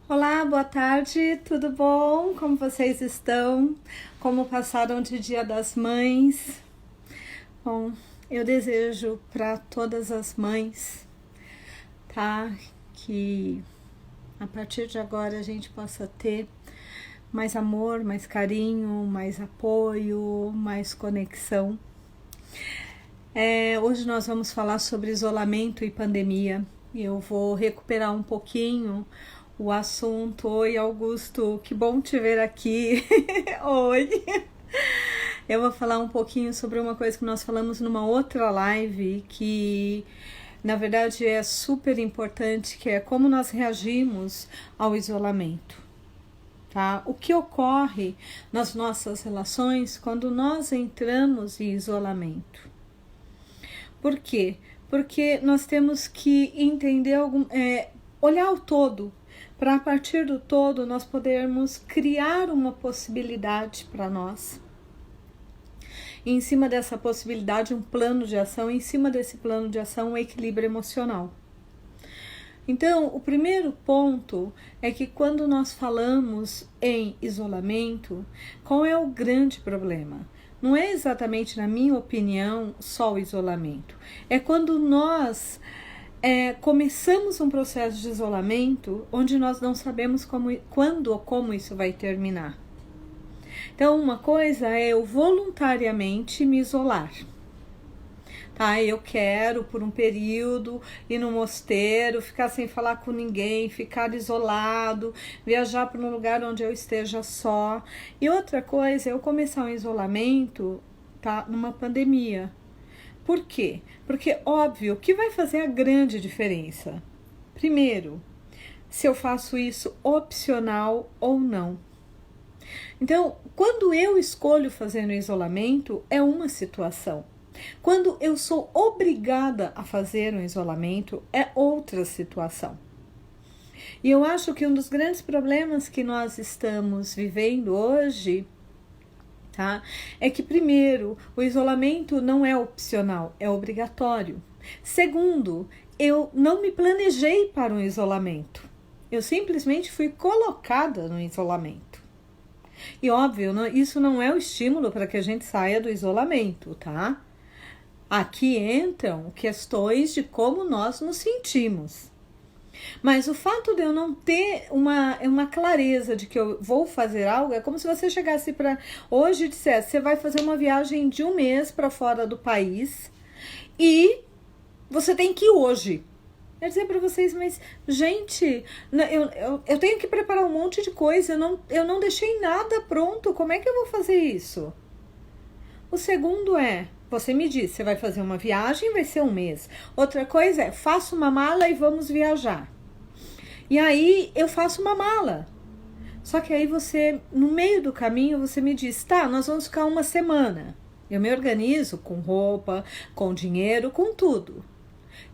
Olá, boa tarde, tudo bom? Como vocês estão? Como passaram de Dia das Mães? Bom, eu desejo para todas as mães, tá? Que a partir de agora a gente possa ter mais amor, mais carinho, mais apoio, mais conexão. Hoje nós vamos falar sobre isolamento e pandemia. Eu vou recuperar um pouquinho o assunto. Oi, Augusto, que bom te ver aqui. Oi. Eu vou falar um pouquinho sobre uma coisa que nós falamos numa outra live, que na verdade é super importante, que é como nós reagimos ao isolamento. Tá? O que ocorre nas nossas relações quando nós entramos em isolamento? Por quê? Porque nós temos que entender, olhar o todo, para a partir do todo nós podermos criar uma possibilidade para nós. E em cima dessa possibilidade, um plano de ação, em cima desse plano de ação, um equilíbrio emocional. Então, o primeiro ponto é que quando nós falamos em isolamento, qual é o grande problema? Não é exatamente, na minha opinião, só o isolamento. É quando nós começamos um processo de isolamento onde nós não sabemos quando ou como isso vai terminar. Então, uma coisa é eu voluntariamente me isolar. Tá, eu quero por um período ir no mosteiro, ficar sem falar com ninguém, ficar isolado, viajar para um lugar onde eu esteja só. E outra coisa é eu começar um isolamento, tá, numa pandemia. Por quê? Porque, óbvio, o que vai fazer a grande diferença? Primeiro, se eu faço isso opcional ou não. Então, quando eu escolho fazer no isolamento, é uma situação. Quando eu sou obrigada a fazer um isolamento, é outra situação. E eu acho que um dos grandes problemas que nós estamos vivendo hoje, tá, é que, primeiro, o isolamento não é opcional, é obrigatório. Segundo, eu não me planejei para um isolamento. Eu simplesmente fui colocada no isolamento. E óbvio, isso não é o estímulo para que a gente saia do isolamento, tá? Aqui entram questões de como nós nos sentimos. Mas o fato de eu não ter uma clareza de que eu vou fazer algo, é como se você chegasse para hoje e dissesse, você vai fazer uma viagem de um mês para fora do país e você tem que ir hoje. Quer dizer para vocês, mas gente, eu tenho que preparar um monte de coisa, eu não deixei nada pronto, como é que eu vou fazer isso? O segundo é, você me diz, você vai fazer uma viagem, vai ser um mês. Outra coisa é, faça uma mala e vamos viajar. E aí eu faço uma mala. Só que aí você, no meio do caminho, você me diz, tá, nós vamos ficar uma semana. Eu me organizo com roupa, com dinheiro, com tudo.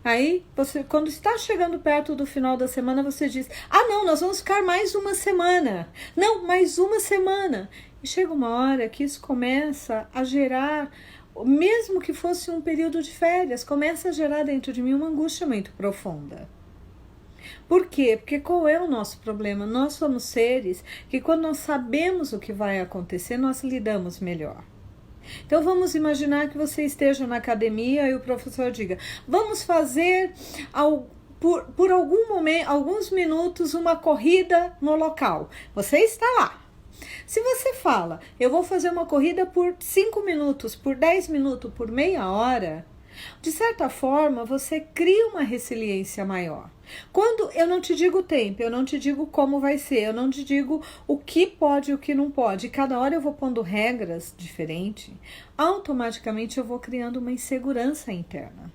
Aí, você, quando está chegando perto do final da semana, você diz, ah não, nós vamos ficar mais uma semana. Não, mais uma semana. E chega uma hora que isso começa a gerar, mesmo que fosse um período de férias, começa a gerar dentro de mim uma angústia muito profunda. Por quê? Porque qual é o nosso problema? Nós somos seres que quando nós sabemos o que vai acontecer, nós lidamos melhor. Então vamos imaginar que você esteja na academia e o professor diga, vamos fazer por algum momento, alguns minutos, uma corrida no local. Você está lá. Se você fala, eu vou fazer uma corrida por 5 minutos, por 10 minutos, por meia hora, de certa forma você cria uma resiliência maior. Quando eu não te digo o tempo, eu não te digo como vai ser, eu não te digo o que pode e o que não pode, cada hora eu vou pondo regras diferentes, automaticamente eu vou criando uma insegurança interna.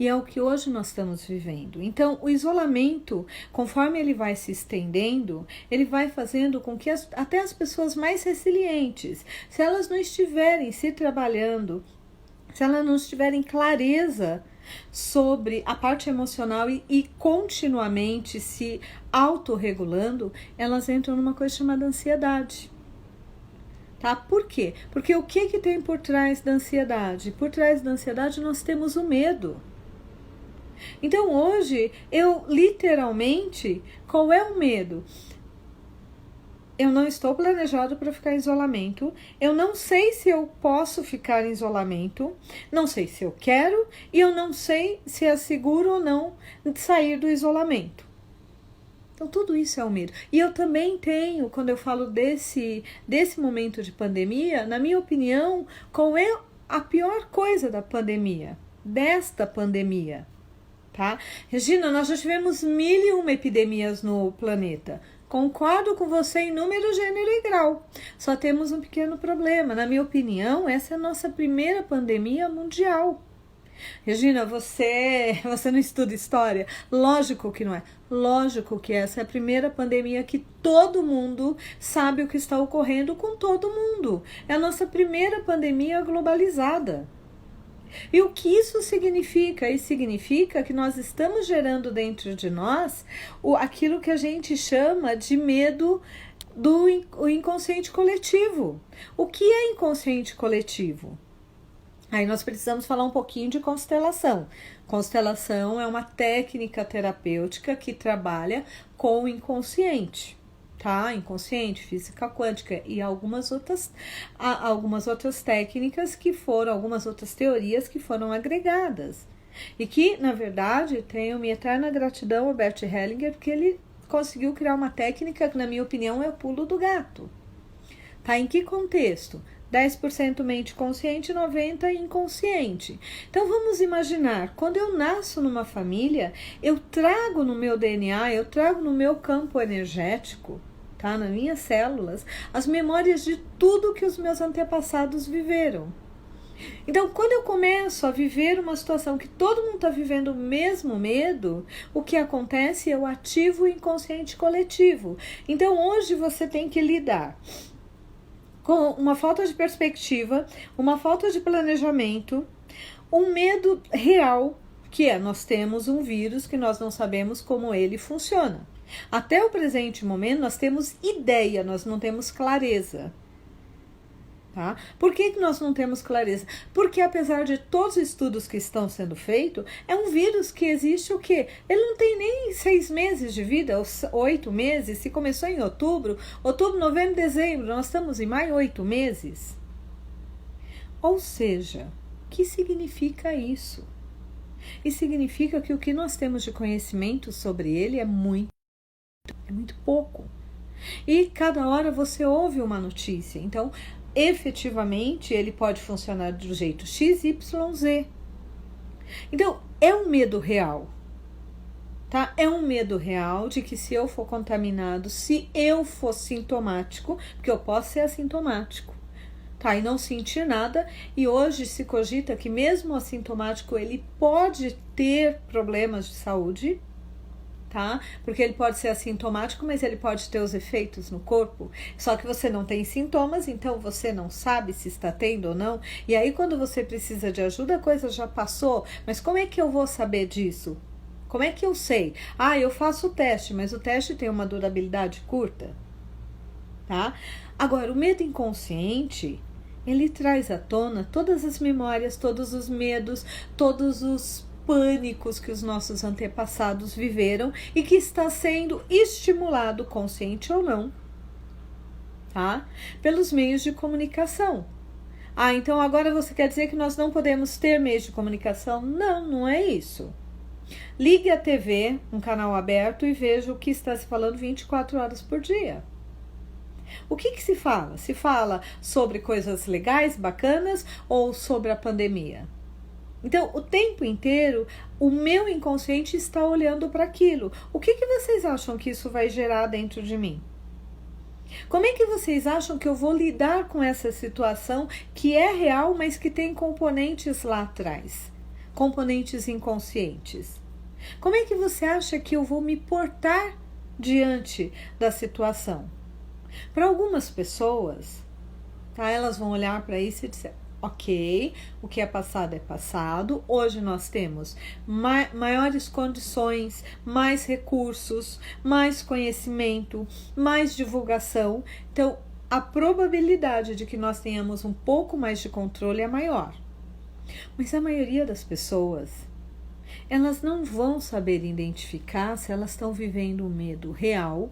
E é o que hoje nós estamos vivendo. Então, o isolamento, conforme ele vai se estendendo, ele vai fazendo com que até as pessoas mais resilientes, se elas não estiverem se trabalhando, se elas não tiverem clareza sobre a parte emocional e continuamente se autorregulando, elas entram numa coisa chamada ansiedade. Tá? Por quê? Porque o que tem por trás da ansiedade? Por trás da ansiedade nós temos o medo. Então hoje eu literalmente, qual é o medo? Eu não estou planejado para ficar em isolamento, eu não sei se eu posso ficar em isolamento, não sei se eu quero e eu não sei se é seguro ou não sair do isolamento. Então tudo isso é o medo. E eu também tenho, quando eu falo desse momento de pandemia, na minha opinião, qual é a pior coisa da pandemia? Desta pandemia, tá? Regina, nós já tivemos 1001 epidemias no planeta. Concordo com você em número, gênero e grau. Só temos um pequeno problema. Na minha opinião, essa é a nossa primeira pandemia mundial. Regina, você não estuda história? Lógico que não é. Lógico que essa é a primeira pandemia que todo mundo sabe o que está ocorrendo com todo mundo. É a nossa primeira pandemia globalizada. E o que isso significa? Isso significa que nós estamos gerando dentro de nós aquilo que a gente chama de medo do inconsciente coletivo. O que é inconsciente coletivo? Aí nós precisamos falar um pouquinho de constelação. Constelação é uma técnica terapêutica que trabalha com o inconsciente, tá? Inconsciente, física quântica e algumas outras técnicas que foram, algumas outras teorias que foram agregadas. E que, na verdade, tenho minha eterna gratidão ao Bert Hellinger, porque ele conseguiu criar uma técnica que, na minha opinião, é o pulo do gato. Tá? Em que contexto? 10% mente consciente e 90% inconsciente. Então vamos imaginar, quando eu nasço numa família, eu trago no meu DNA, eu trago no meu campo energético, tá? Nas minhas células, as memórias de tudo que os meus antepassados viveram. Então, quando eu começo a viver uma situação que todo mundo está vivendo o mesmo medo, o que acontece? Eu ativo o inconsciente coletivo. Então, hoje você tem que lidar com uma falta de perspectiva, uma falta de planejamento, um medo real, que é nós temos um vírus que nós não sabemos como ele funciona. Até o presente momento nós temos ideia, nós não temos clareza. Tá? Por que nós não temos clareza? Porque apesar de todos os estudos que estão sendo feitos, é um vírus que existe o quê? Ele não tem nem 6 meses de vida, ou 8 meses, se começou em outubro, novembro, dezembro, nós estamos em maio, 8 meses. Ou seja, o que significa isso? Isso significa que o que nós temos de conhecimento sobre ele é muito pouco. E cada hora você ouve uma notícia, então efetivamente ele pode funcionar do jeito X, Y, Z. Então, é um medo real, tá? É um medo real de que se eu for contaminado, se eu for sintomático, porque eu posso ser assintomático, tá? E não sentir nada, e hoje se cogita que mesmo o assintomático, ele pode ter problemas de saúde, tá? Porque ele pode ser assintomático, mas ele pode ter os efeitos no corpo, só que você não tem sintomas, então você não sabe se está tendo ou não, e aí quando você precisa de ajuda, a coisa já passou, mas como é que eu vou saber disso? Como é que eu sei? Ah, eu faço o teste, mas o teste tem uma durabilidade curta, tá? Agora, o medo inconsciente, ele traz à tona todas as memórias, todos os medos, todos os pânicos que os nossos antepassados viveram e que está sendo estimulado, consciente ou não, tá? Pelos meios de comunicação. Ah, então agora você quer dizer que nós não podemos ter meios de comunicação? Não, não é isso. Ligue a TV, um canal aberto, e veja o que está se falando 24 horas por dia. O que se fala? Se fala sobre coisas legais, bacanas, ou sobre a pandemia? Então, o tempo inteiro, o meu inconsciente está olhando para aquilo. O que vocês acham que isso vai gerar dentro de mim? Como é que vocês acham que eu vou lidar com essa situação que é real, mas que tem componentes lá atrás? Componentes inconscientes. Como é que você acha que eu vou me portar diante da situação? Para algumas pessoas, tá, elas vão olhar para isso e dizer: ok, o que é passado, hoje nós temos maiores condições, mais recursos, mais conhecimento, mais divulgação, então a probabilidade de que nós tenhamos um pouco mais de controle é maior. Mas a maioria das pessoas elas não vão saber identificar se elas estão vivendo um medo real,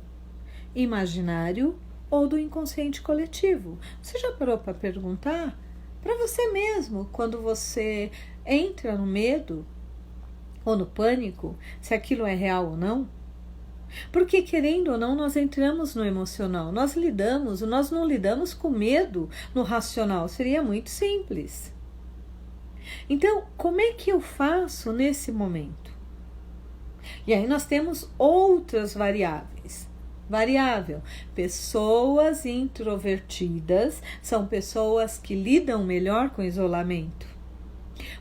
imaginário ou do inconsciente coletivo. Você já parou para perguntar para você mesmo, quando você entra no medo ou no pânico, se aquilo é real ou não? Porque, querendo ou não, nós entramos no emocional, nós não lidamos com medo no racional, seria muito simples. Então, como é que eu faço nesse momento? E aí nós temos outras variáveis. Variável, pessoas introvertidas são pessoas que lidam melhor com isolamento,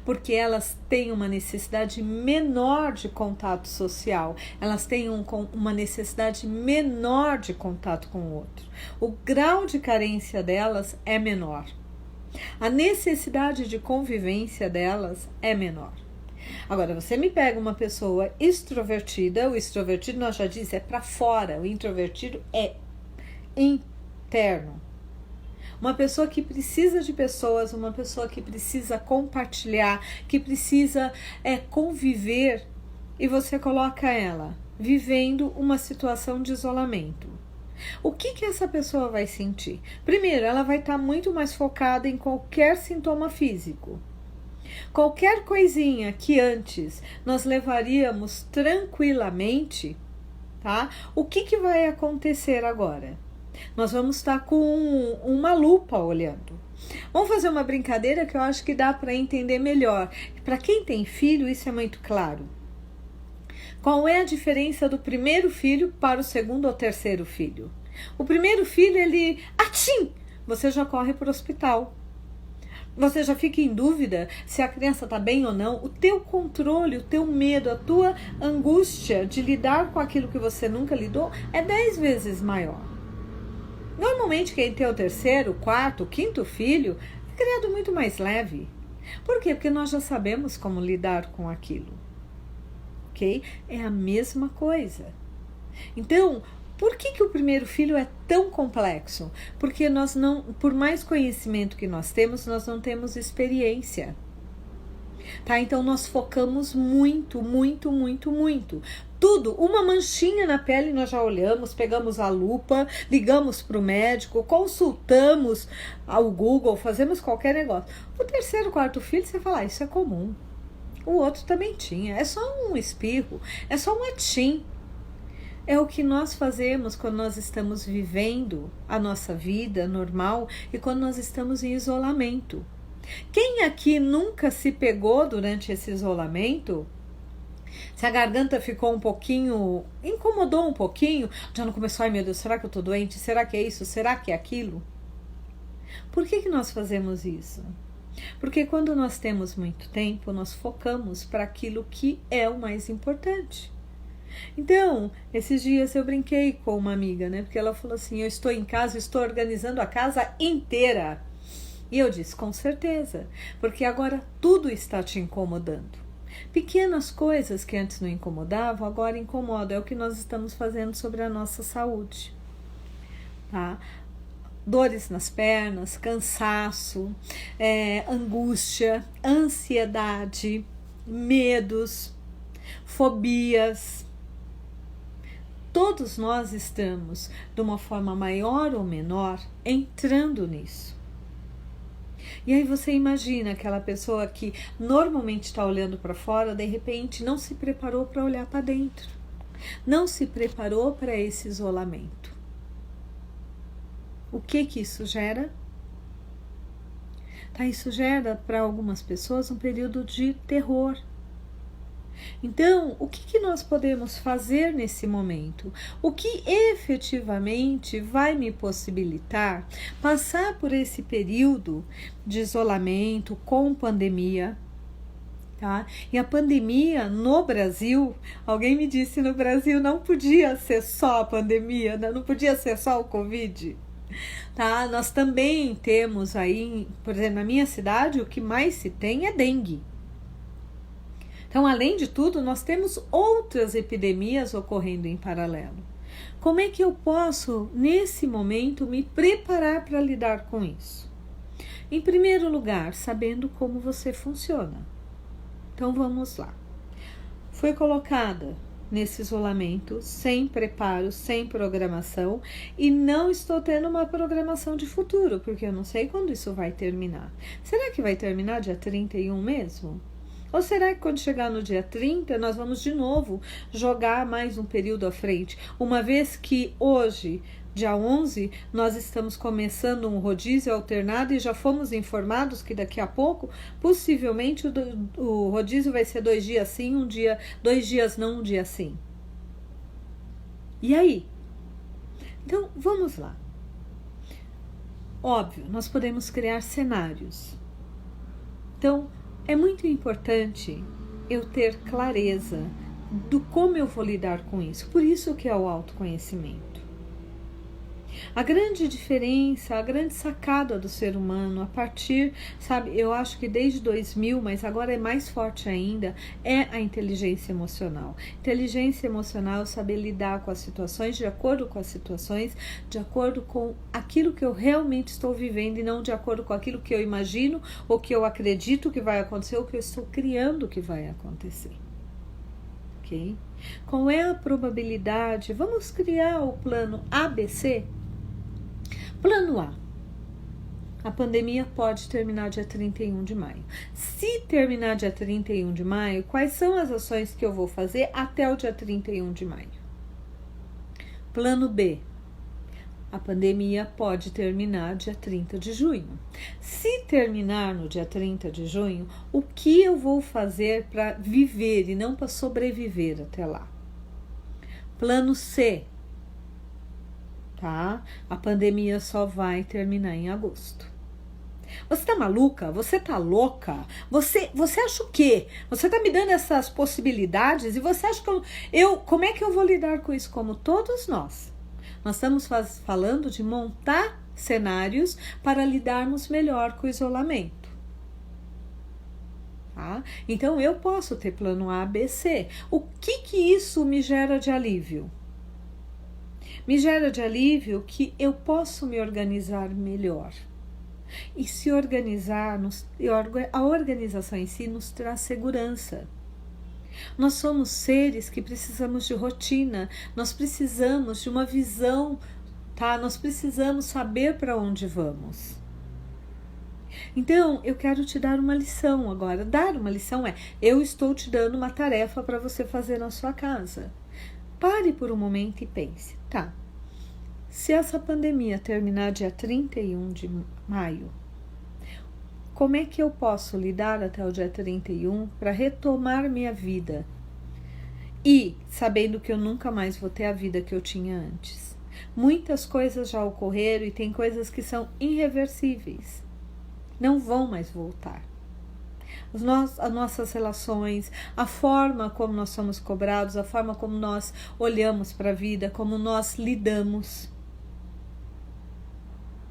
porque elas têm uma necessidade menor de contato social, elas têm uma necessidade menor de contato com o outro. O grau de carência delas é menor. A necessidade de convivência delas é menor. Agora, você me pega uma pessoa extrovertida, o extrovertido, nós já disse, é para fora, o introvertido é interno. Uma pessoa que precisa de pessoas, uma pessoa que precisa compartilhar, que precisa conviver, e você coloca ela vivendo uma situação de isolamento. O que essa pessoa vai sentir? Primeiro, ela vai estar muito mais focada em qualquer sintoma físico. Qualquer coisinha que antes nós levaríamos tranquilamente, tá? O que vai acontecer agora? Nós vamos estar com uma lupa olhando. Vamos fazer uma brincadeira que eu acho que dá para entender melhor. Para quem tem filho, isso é muito claro. Qual é a diferença do primeiro filho para o segundo ou terceiro filho? O primeiro filho, ele... Atchim! Você já corre para o hospital. Você já fica em dúvida se a criança está bem ou não. O teu controle, o teu medo, a tua angústia de lidar com aquilo que você nunca lidou é 10 vezes maior. Normalmente quem tem o terceiro, o quarto, o quinto filho é criado muito mais leve. Por quê? Porque nós já sabemos como lidar com aquilo. Ok? É a mesma coisa. Então, por que o primeiro filho é tão complexo? Porque nós não, por mais conhecimento que nós não temos experiência. Tá? Então nós focamos muito. Tudo, uma manchinha na pele nós já olhamos, pegamos a lupa, ligamos para o médico, consultamos ao Google, fazemos qualquer negócio. O terceiro, quarto filho, você fala, isso é comum. O outro também tinha, é só um espirro, é só um atim. É o que nós fazemos quando nós estamos vivendo a nossa vida normal e quando nós estamos em isolamento. Quem aqui nunca se pegou durante esse isolamento? Se a garganta ficou um pouquinho, incomodou um pouquinho, já não começou, ai meu Deus, será que eu estou doente? Será que é isso? Será que é aquilo? Por que nós fazemos isso? Porque quando nós temos muito tempo, nós focamos para aquilo que é o mais importante. Então, esses dias eu brinquei com uma amiga, né? Porque ela falou assim, eu estou em casa, estou organizando a casa inteira. E eu disse, com certeza, porque agora tudo está te incomodando. Pequenas coisas que antes não incomodavam, agora incomodam. É o que nós estamos fazendo sobre a nossa saúde. Tá? Dores nas pernas, cansaço, angústia, ansiedade, medos, fobias. Todos nós estamos, de uma forma maior ou menor, entrando nisso. E aí você imagina aquela pessoa que normalmente está olhando para fora, de repente não se preparou para olhar para dentro. Não se preparou para esse isolamento. O que isso gera? Tá, isso gera para algumas pessoas um período de terror. Então, o que nós podemos fazer nesse momento? O que efetivamente vai me possibilitar passar por esse período de isolamento com pandemia? Tá? E a pandemia no Brasil, alguém me disse, no Brasil não podia ser só a pandemia, não podia ser só o Covid. Tá? Nós também temos aí, por exemplo, na minha cidade, o que mais se tem é dengue. Então, além de tudo, nós temos outras epidemias ocorrendo em paralelo. Como é que eu posso, nesse momento, me preparar para lidar com isso? Em primeiro lugar, sabendo como você funciona. Então, vamos lá. fui colocada nesse isolamento, sem preparo, sem programação, e não estou tendo uma programação de futuro, porque eu não sei quando isso vai terminar. Será que vai terminar dia 31 mesmo? Ou será que quando chegar no dia 30, nós vamos de novo jogar mais um período à frente? Uma vez que hoje, dia 11, nós estamos começando um rodízio alternado e já fomos informados que daqui a pouco, possivelmente, o rodízio vai ser 2 dias sim, 2 dias não, 1 dia sim. E aí? Então, vamos lá. Óbvio, nós podemos criar cenários. Então, é muito importante eu ter clareza do como eu vou lidar com isso. Por isso que é o autoconhecimento. A grande diferença, a grande sacada do ser humano, a partir, sabe, eu acho que desde 2000, mas agora é mais forte ainda, é a inteligência emocional. Inteligência emocional é saber lidar com as situações, de acordo com as situações, de acordo com aquilo que eu realmente estou vivendo e não de acordo com aquilo que eu imagino ou que eu acredito que vai acontecer ou que eu estou criando que vai acontecer. Ok? Qual é a probabilidade? Vamos criar o plano ABC? Plano A. A pandemia pode terminar dia 31 de maio. Se terminar dia 31 de maio, quais são as ações que eu vou fazer até o dia 31 de maio? Plano B. A pandemia pode terminar dia 30 de junho. Se terminar no dia 30 de junho, o que eu vou fazer para viver e não para sobreviver até lá? Plano C. Tá? A pandemia só vai terminar em agosto. Você tá maluca? Você tá louca? Você acha o quê? Você tá me dando essas possibilidades e você acha que como é que eu vou lidar com isso? Como todos nós. Nós estamos falando de montar cenários para lidarmos melhor com o isolamento. Tá? Então eu posso ter plano A, B, C. O que isso me gera de alívio? Me gera de alívio que eu posso me organizar melhor. E se organizar, a organização em si nos traz segurança. Nós somos seres que precisamos de rotina, nós precisamos de uma visão, tá? Nós precisamos saber para onde vamos. Então, eu quero te dar uma lição agora. Dar uma lição eu estou te dando uma tarefa para você fazer na sua casa. Pare por um momento e pense, tá, se essa pandemia terminar dia 31 de maio, como é que eu posso lidar até o dia 31 para retomar minha vida? E sabendo que eu nunca mais vou ter a vida que eu tinha antes. Muitas coisas já ocorreram e tem coisas que são irreversíveis. Não vão mais voltar. As nossas relações, a forma como nós somos cobrados, a forma como nós olhamos para a vida, como nós lidamos.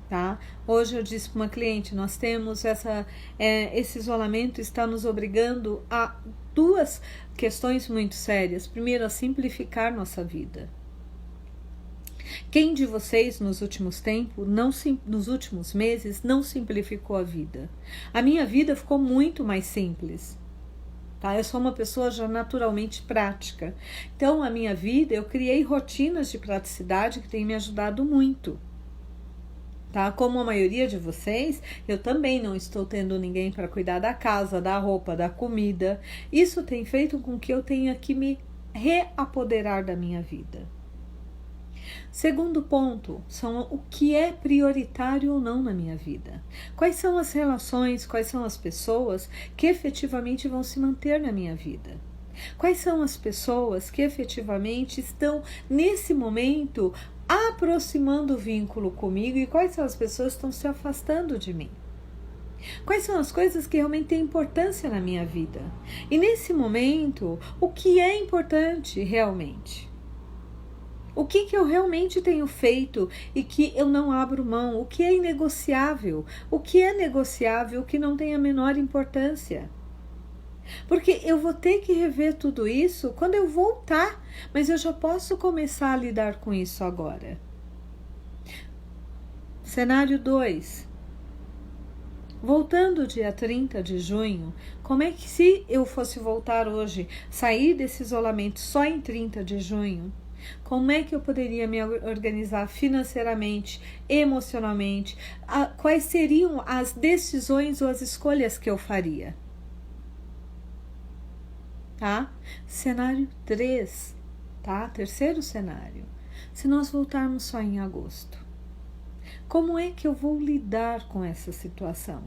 Tá? Hoje eu disse para uma cliente, nós temos esse isolamento está nos obrigando a 2 questões muito sérias. Primeiro, a simplificar nossa vida. Quem de vocês nos últimos tempos, nos últimos meses, não simplificou a vida? A minha vida ficou muito mais simples. Tá? Eu sou uma pessoa já naturalmente prática. Então, a minha vida, eu criei rotinas de praticidade que têm me ajudado muito. Tá? Como a maioria de vocês, eu também não estou tendo ninguém para cuidar da casa, da roupa, da comida. Isso tem feito com que eu tenha que me reapoderar da minha vida. Segundo ponto, são o que é prioritário ou não na minha vida. Quais são as relações, quais são as pessoas que efetivamente vão se manter na minha vida? Quais são as pessoas que efetivamente estão, nesse momento, aproximando o vínculo comigo e quais são as pessoas que estão se afastando de mim? Quais são as coisas que realmente têm importância na minha vida? E nesse momento, o que é importante realmente? O que eu realmente tenho feito e que eu não abro mão? O que é inegociável? O que é negociável, o que não tem a menor importância? Porque eu vou ter que rever tudo isso quando eu voltar, mas eu já posso começar a lidar com isso agora. Cenário 2. Voltando dia 30 de junho, como é que se eu fosse voltar hoje, sair desse isolamento só em 30 de junho, como é que eu poderia me organizar financeiramente, emocionalmente? Quais seriam as decisões ou as escolhas que eu faria? Tá? Cenário 3, tá? Terceiro cenário. Se nós voltarmos só em agosto, como é que eu vou lidar com essa situação?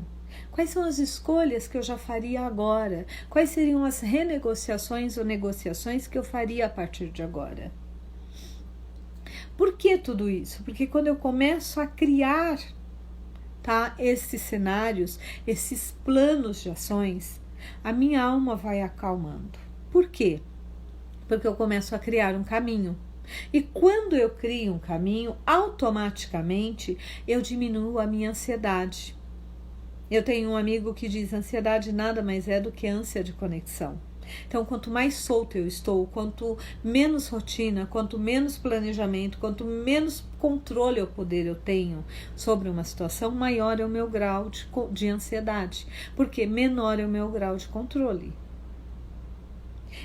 Quais são as escolhas que eu já faria agora? Quais seriam as renegociações ou negociações que eu faria a partir de agora? Por que tudo isso? Porque quando eu começo a criar, tá, esses cenários, esses planos de ações, a minha alma vai acalmando. Por quê? Porque eu começo a criar um caminho. E quando eu crio um caminho, automaticamente eu diminuo a minha ansiedade. Eu tenho um amigo que diz: ansiedade nada mais é do que ânsia de conexão. Então, quanto mais solto eu estou, quanto menos rotina, quanto menos planejamento, quanto menos controle ou poder eu tenho sobre uma situação, maior é o meu grau de ansiedade, porque menor é o meu grau de controle.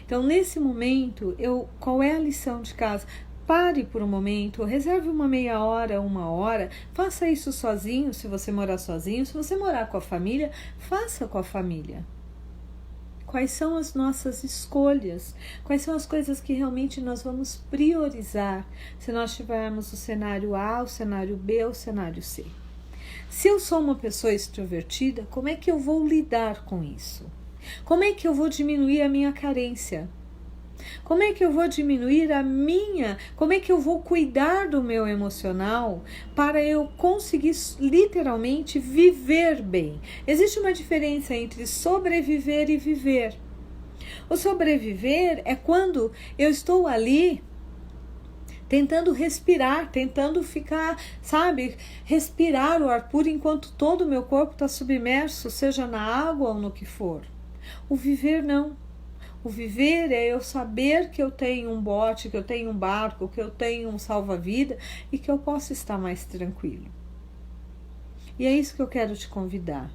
Então, nesse momento, qual é a lição de casa? Pare por um momento, reserve uma meia hora, 1 hora, faça isso sozinho, se você morar sozinho, se você morar com a família, faça com a família. Quais são as nossas escolhas? Quais são as coisas que realmente nós vamos priorizar se nós tivermos o cenário A, o cenário B ou o cenário C? Se eu sou uma pessoa extrovertida, como é que eu vou lidar com isso? Como é que eu vou diminuir a minha carência? Como é que eu vou diminuir como é que eu vou cuidar do meu emocional para eu conseguir literalmente viver bem? Existe uma diferença entre sobreviver e viver. O sobreviver é quando eu estou ali tentando respirar, tentando ficar, respirar o ar puro enquanto todo o meu corpo está submerso, seja na água ou no que for. O viver não. O viver é eu saber que eu tenho um bote, que eu tenho um barco, que eu tenho um salva-vida e que eu posso estar mais tranquilo. E é isso que eu quero te convidar.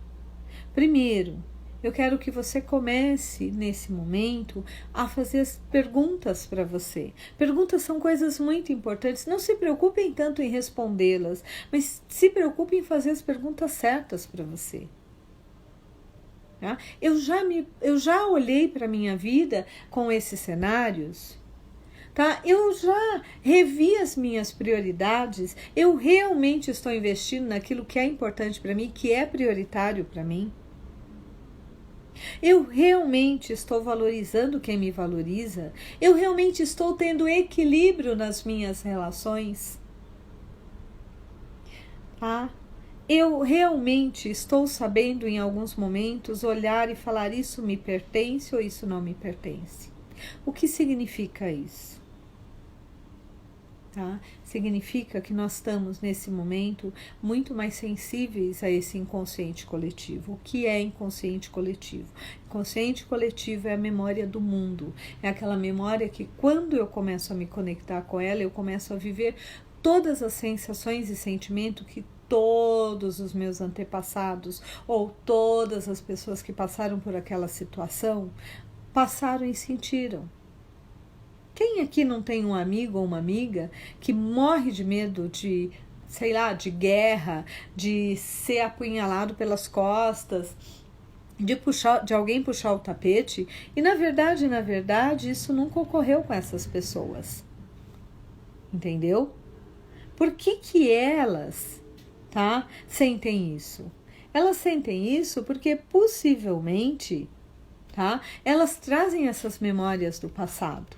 Primeiro, eu quero que você comece, nesse momento, a fazer as perguntas para você. Perguntas são coisas muito importantes. Não se preocupem tanto em respondê-las, mas se preocupem em fazer as perguntas certas para você. Tá? Eu já olhei para a minha vida com esses cenários, tá? Eu já revi as minhas prioridades, eu realmente estou investindo naquilo que é importante para mim, que é prioritário para mim. Eu realmente estou valorizando quem me valoriza, eu realmente estou tendo equilíbrio nas minhas relações, tá? Eu realmente estou sabendo em alguns momentos olhar e falar: isso me pertence ou isso não me pertence. O que significa isso? Tá? Significa que nós estamos nesse momento muito mais sensíveis a esse inconsciente coletivo. O que é inconsciente coletivo? Inconsciente coletivo é a memória do mundo. É aquela memória que quando eu começo a me conectar com ela, eu começo a viver todas as sensações e sentimentos que todos os meus antepassados ou todas as pessoas que passaram por aquela situação passaram e sentiram. Quem aqui não tem um amigo ou uma amiga que morre de medo de, de guerra, de ser apunhalado pelas costas, de alguém puxar o tapete? E na verdade, isso nunca ocorreu com essas pessoas. Entendeu? Por que elas, sentem isso? Elas sentem isso porque possivelmente, elas trazem essas memórias do passado.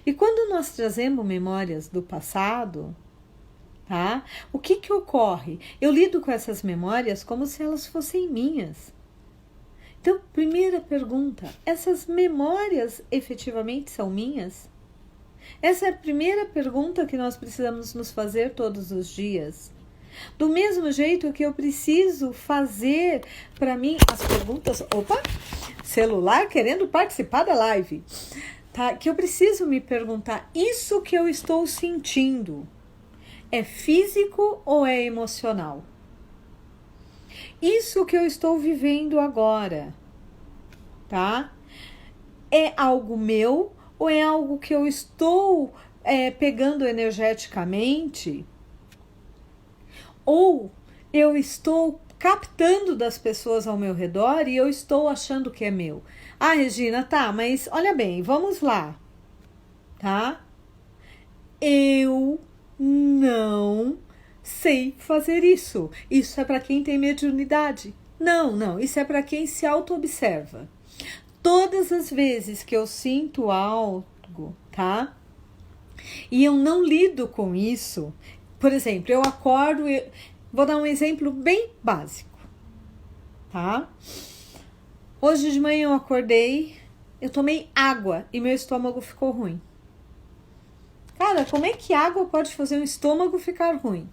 E quando nós trazemos memórias do passado, o que ocorre? Eu lido com essas memórias como se elas fossem minhas. Então, primeira pergunta: essas memórias efetivamente são minhas? Essa é a primeira pergunta que nós precisamos nos fazer todos os dias. Do mesmo jeito que eu preciso fazer para mim as perguntas... Opa! Celular querendo participar da live. Que eu preciso me perguntar: isso que eu estou sentindo é físico ou é emocional? Isso que eu estou vivendo agora, tá? É algo meu ou é algo que eu estou pegando energeticamente? Ou eu estou captando das pessoas ao meu redor e eu estou achando que é meu? Ah, Regina, tá, mas olha bem, vamos lá, tá? Eu não sei fazer isso. Isso é para quem tem mediunidade. Não, isso é para quem se auto-observa. Todas as vezes que eu sinto algo, tá? E eu não lido com isso. Por exemplo, eu acordo, vou dar um exemplo bem básico, tá? Hoje de manhã eu acordei, eu tomei água e meu estômago ficou ruim. Cara, como é que água pode fazer um estômago ficar ruim?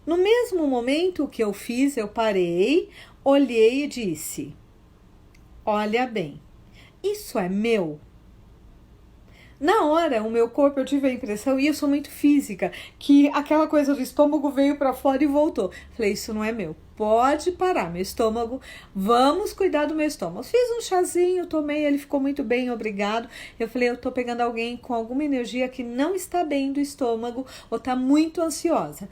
No mesmo momento que eu fiz, eu parei, olhei e disse: olha bem, isso é meu? Na hora, o meu corpo, eu tive a impressão, e eu sou muito física, que aquela coisa do estômago veio para fora e voltou. Falei, isso não é meu. Pode parar, meu estômago. Vamos cuidar do meu estômago. Fiz um chazinho, tomei, ele ficou muito bem, obrigado. Eu falei, eu tô pegando alguém com alguma energia que não está bem do estômago ou tá muito ansiosa.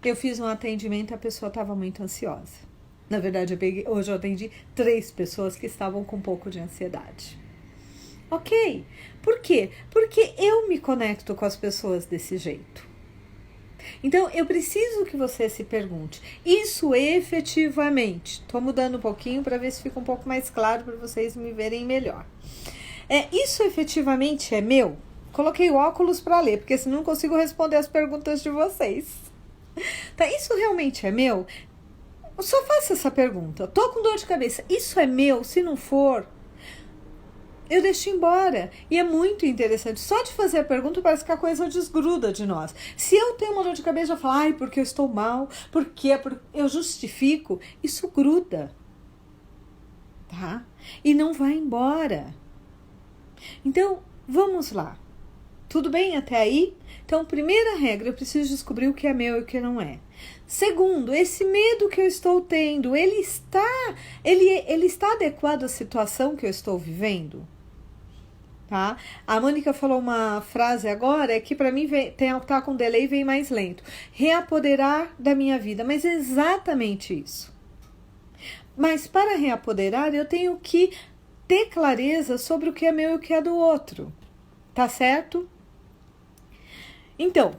Eu fiz um atendimento, a pessoa estava muito ansiosa. Na verdade, hoje eu atendi 3 pessoas que estavam com um pouco de ansiedade. Ok. Por quê? Porque eu me conecto com as pessoas desse jeito. Então, eu preciso que você se pergunte, isso efetivamente, estou mudando um pouquinho para ver se fica um pouco mais claro para vocês me verem melhor. Isso efetivamente é meu? Coloquei o óculos para ler, porque senão não consigo responder as perguntas de vocês. Tá, isso realmente é meu? Eu só faço essa pergunta. Tô com dor de cabeça. Isso é meu? Se não for, eu deixo embora. E é muito interessante. Só de fazer a pergunta parece que a coisa desgruda de nós. Se eu tenho uma dor de cabeça, eu falo, ai, porque eu estou mal, porque eu justifico. Isso gruda. Tá? E não vai embora. Então, vamos lá. Tudo bem até aí? Então, primeira regra, eu preciso descobrir o que é meu e o que não é. Segundo, esse medo que eu estou tendo, ele está adequado à situação que eu estou vivendo? Tá? A Mônica falou uma frase agora que para mim tá com delay e vem mais lento. Reapoderar da minha vida, mas é exatamente isso. Mas para reapoderar, eu tenho que ter clareza sobre o que é meu e o que é do outro. Tá certo? Então,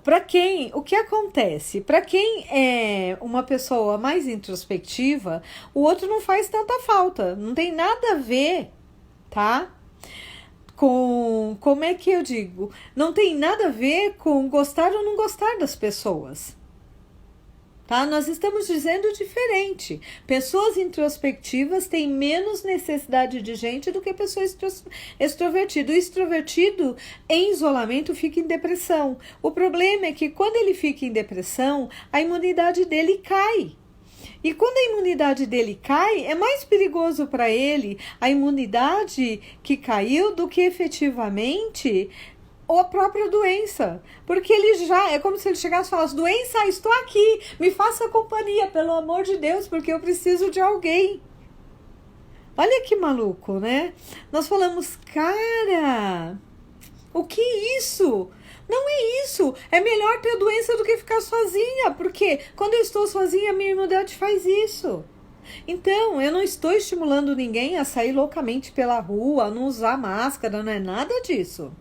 o que acontece? Para quem é uma pessoa mais introspectiva, o outro não faz tanta falta, não tem nada a ver, tá? Como é que eu digo? Não tem nada a ver com gostar ou não gostar das pessoas. Tá? Nós estamos dizendo diferente. Pessoas introspectivas têm menos necessidade de gente do que pessoas extrovertidas. O extrovertido em isolamento fica em depressão. O problema é que quando ele fica em depressão, a imunidade dele cai. E quando a imunidade dele cai, é mais perigoso para ele a imunidade que caiu do que efetivamente ou a própria doença, porque ele já, é como se ele chegasse e falasse, doença, estou aqui, me faça companhia, pelo amor de Deus, porque eu preciso de alguém. Olha que maluco, né? Nós falamos, cara, o que é isso? Não é isso, é melhor ter doença do que ficar sozinha, porque quando eu estou sozinha, a minha imunidade faz isso. Então, eu não estou estimulando ninguém a sair loucamente pela rua, a não usar máscara, não é nada disso.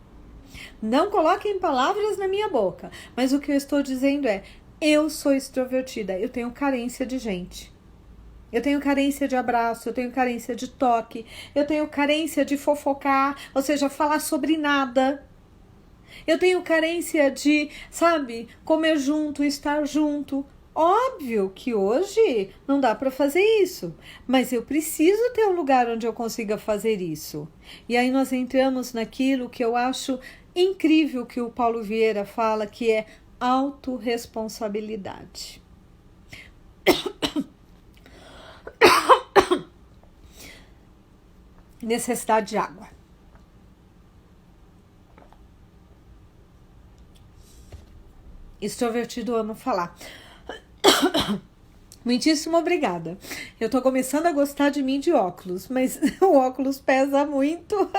Não coloquem palavras na minha boca, mas o que eu estou dizendo é, eu sou extrovertida, eu tenho carência de gente. Eu tenho carência de abraço, eu tenho carência de toque, eu tenho carência de fofocar, ou seja, falar sobre nada. Eu tenho carência de, sabe, comer junto, estar junto. Óbvio que hoje não dá para fazer isso, mas eu preciso ter um lugar onde eu consiga fazer isso. E aí nós entramos naquilo que eu acho incrível que o Paulo Vieira fala, que é autorresponsabilidade. Necessidade de água. Extrovertido ama falar. Muitíssimo obrigada. Eu tô começando a gostar de mim de óculos, mas o óculos pesa muito.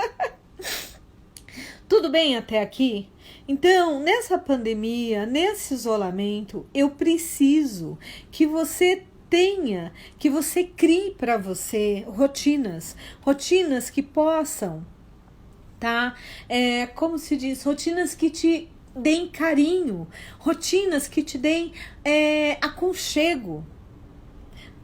Tudo bem até aqui? Então, nessa pandemia, nesse isolamento, eu preciso que você que você crie para você rotinas que possam, tá? Como se diz, rotinas que te deem carinho, rotinas que te deem aconchego.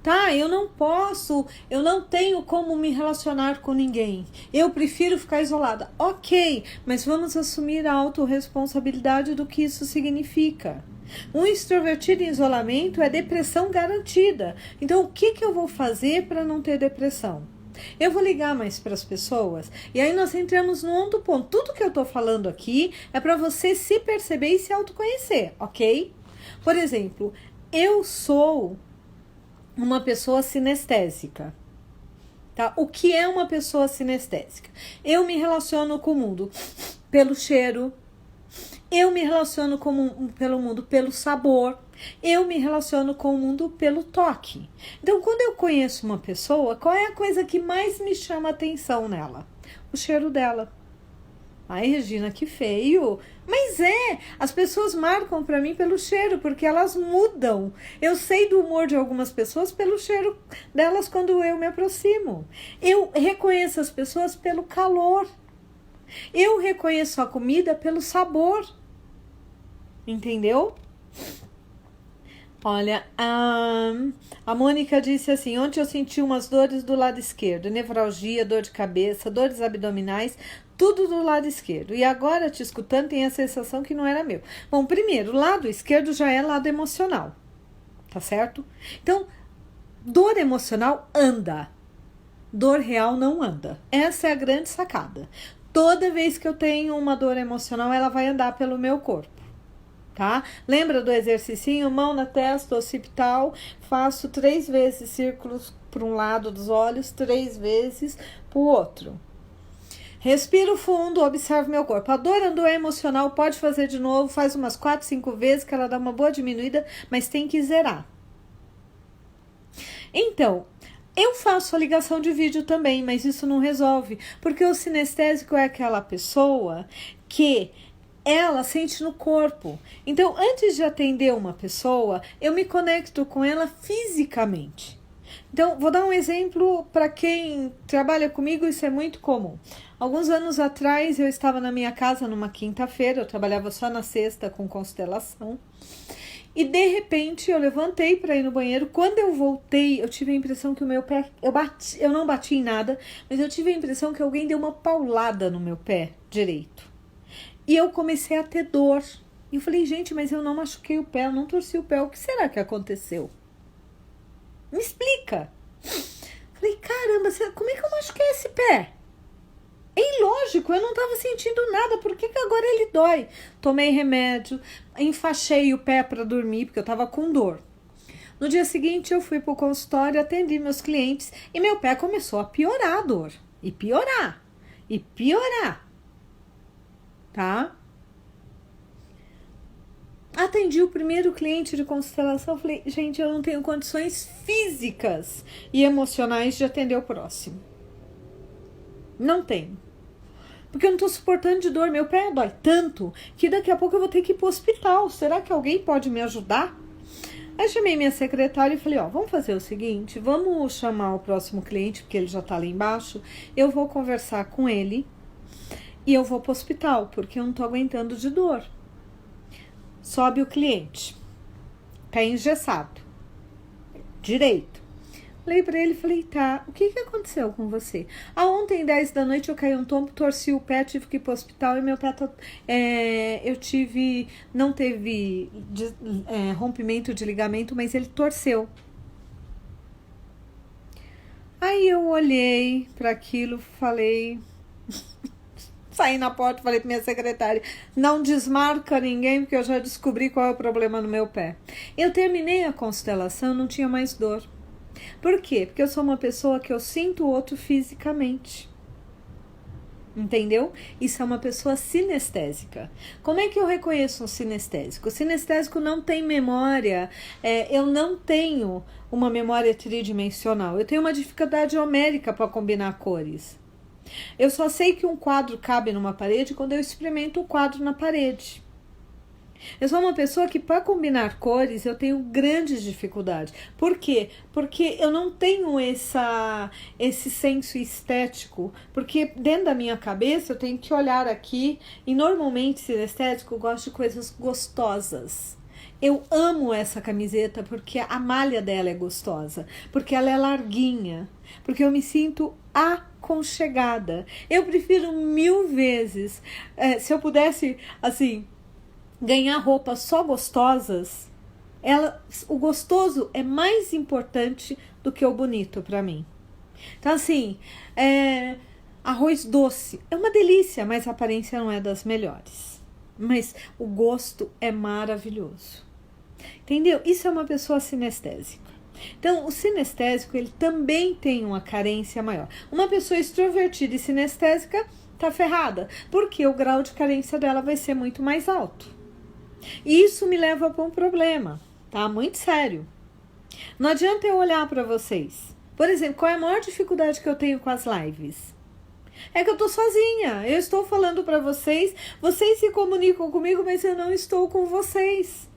Tá, eu não tenho como me relacionar com ninguém. Eu prefiro ficar isolada. Ok, mas vamos assumir a autorresponsabilidade do que isso significa. Um extrovertido em isolamento é depressão garantida. Então, o que eu vou fazer para não ter depressão? Eu vou ligar mais para as pessoas e aí nós entramos num outro ponto. Tudo que eu estou falando aqui é para você se perceber e se autoconhecer, ok? Por exemplo, eu sou uma pessoa sinestésica, tá? O que é uma pessoa sinestésica? Eu me relaciono com o mundo pelo cheiro, eu me relaciono pelo mundo pelo sabor, eu me relaciono com o mundo pelo toque. Então, quando eu conheço uma pessoa, qual é a coisa que mais me chama atenção nela? O cheiro dela. Ai, Regina, que feio. Mas as pessoas marcam pra mim pelo cheiro, porque elas mudam. Eu sei do humor de algumas pessoas pelo cheiro delas quando eu me aproximo. Eu reconheço as pessoas pelo calor. Eu reconheço a comida pelo sabor. Entendeu? Olha, a Mônica disse assim: ontem eu senti umas dores do lado esquerdo, nevralgia, dor de cabeça, dores abdominais, tudo do lado esquerdo. E agora, te escutando, tem a sensação que não era meu. Bom, primeiro, o lado esquerdo já é lado emocional, tá certo? Então, dor emocional anda, dor real não anda. Essa é a grande sacada. Toda vez que eu tenho uma dor emocional, ela vai andar pelo meu corpo. Tá? Lembra do exercicinho? Mão na testa, occipital, faço 3 vezes círculos para um lado dos olhos, 3 vezes para o outro. Respiro fundo, observo meu corpo. A dor andou emocional, pode fazer de novo, faz umas 4, 5 vezes que ela dá uma boa diminuída, mas tem que zerar. Então, eu faço a ligação de vídeo também, mas isso não resolve, porque o sinestésico é aquela pessoa que ela sente no corpo. Então, antes de atender uma pessoa, eu me conecto com ela fisicamente. Então, vou dar um exemplo para quem trabalha comigo, isso é muito comum. Alguns anos atrás, eu estava na minha casa numa quinta-feira, eu trabalhava só na sexta com constelação. E, de repente, eu levantei para ir no banheiro. Quando eu voltei, eu tive a impressão que o meu pé... Eu não bati em nada, mas eu tive a impressão que alguém deu uma paulada no meu pé direito. E eu comecei a ter dor. E eu falei, gente, mas eu não machuquei o pé, eu não torci o pé. O que será que aconteceu? Me explica. Falei, caramba, como é que eu machuquei esse pé? É ilógico, eu não estava sentindo nada. Por que agora ele dói? Tomei remédio, enfaixei o pé para dormir, porque eu estava com dor. No dia seguinte, eu fui para o consultório, atendi meus clientes e meu pé começou a piorar a dor. E piorar. E piorar. Tá? Atendi o primeiro cliente de constelação, falei, gente, eu não tenho condições físicas e emocionais de atender o próximo. Não tenho. Porque eu não tô suportando de dor, meu pé dói tanto que daqui a pouco eu vou ter que ir pro hospital. Será que alguém pode me ajudar? Aí chamei minha secretária e falei, vamos fazer o seguinte, vamos chamar o próximo cliente, porque ele já tá lá embaixo, eu vou conversar com ele. E eu vou pro hospital, porque eu não tô aguentando de dor. Sobe o cliente. Pé engessado. Direito. Falei pra ele, falei, tá, o que aconteceu com você? Ontem, 10 da noite, eu caí um tombo, torci o pé, tive que ir pro hospital e meu pé não teve rompimento de ligamento, mas ele torceu. Aí eu olhei para aquilo, falei... Saí na porta e falei para minha secretária, não desmarca ninguém, porque eu já descobri qual é o problema no meu pé. Eu terminei a constelação, não tinha mais dor. Por quê? Porque eu sou uma pessoa que eu sinto o outro fisicamente. Entendeu? Isso é uma pessoa sinestésica. Como é que eu reconheço um sinestésico? O sinestésico não tem memória, eu não tenho uma memória tridimensional. Eu tenho uma dificuldade homérica para combinar cores. Eu só sei que um quadro cabe numa parede quando eu experimento o quadro na parede. Eu sou uma pessoa que, para combinar cores, eu tenho grandes dificuldades. Por quê? Porque eu não tenho esse senso estético. Porque dentro da minha cabeça eu tenho que olhar aqui. E normalmente, sinestésico, eu gosto de coisas gostosas. Eu amo essa camiseta porque a malha dela é gostosa. Porque ela é larguinha. Porque eu me sinto aconchegada. Eu prefiro 1000 vezes. Se eu pudesse, assim, ganhar roupas só gostosas, o gostoso é mais importante do que o bonito para mim. Então, assim, arroz doce é uma delícia, mas a aparência não é das melhores. Mas o gosto é maravilhoso. Entendeu? Isso é uma pessoa sinestésica. Então, o sinestésico, ele também tem uma carência maior. Uma pessoa extrovertida e sinestésica tá ferrada, porque o grau de carência dela vai ser muito mais alto. E isso me leva para um problema, tá? Muito sério. Não adianta eu olhar para vocês. Por exemplo, qual é a maior dificuldade que eu tenho com as lives? É que eu tô sozinha. Eu estou falando para vocês, vocês se comunicam comigo, mas eu não estou com vocês.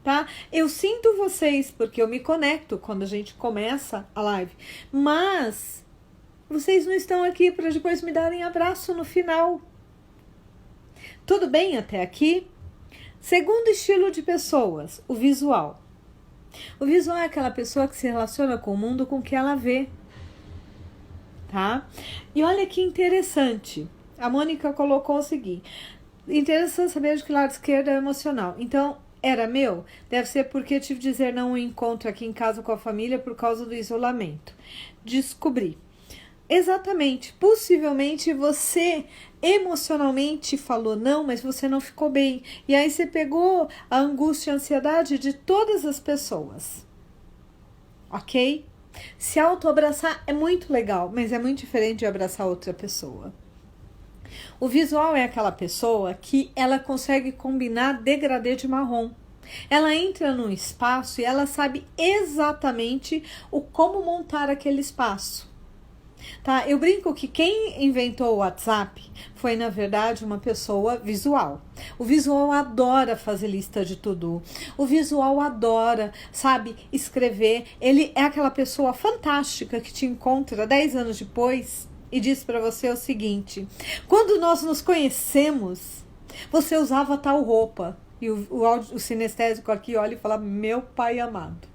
Tá? Eu sinto vocês porque eu me conecto quando a gente começa a live. Mas vocês não estão aqui para depois me darem abraço no final. Tudo bem até aqui? Segundo estilo de pessoas, o visual. O visual é aquela pessoa que se relaciona com o mundo com o que ela vê. Tá? E olha que interessante. A Mônica colocou o seguinte. Interessante saber de que lado esquerdo é emocional. Então, era meu? Deve ser porque tive de dizer não ao encontro aqui em casa com a família por causa do isolamento. Descobri. Exatamente. Possivelmente você emocionalmente falou não, mas você não ficou bem. E aí você pegou a angústia e a ansiedade de todas as pessoas. Ok? Se autoabraçar é muito legal, mas é muito diferente de abraçar outra pessoa. O visual é aquela pessoa que ela consegue combinar degradê de marrom. Ela entra num espaço e ela sabe exatamente como montar aquele espaço. Tá? Eu brinco que quem inventou o WhatsApp foi, na verdade, uma pessoa visual. O visual adora fazer lista de to-do. O visual adora, sabe, escrever. Ele é aquela pessoa fantástica que te encontra 10 anos depois e diz para você o seguinte: quando nós nos conhecemos, você usava tal roupa. E o sinestésico aqui olha e fala: meu pai amado.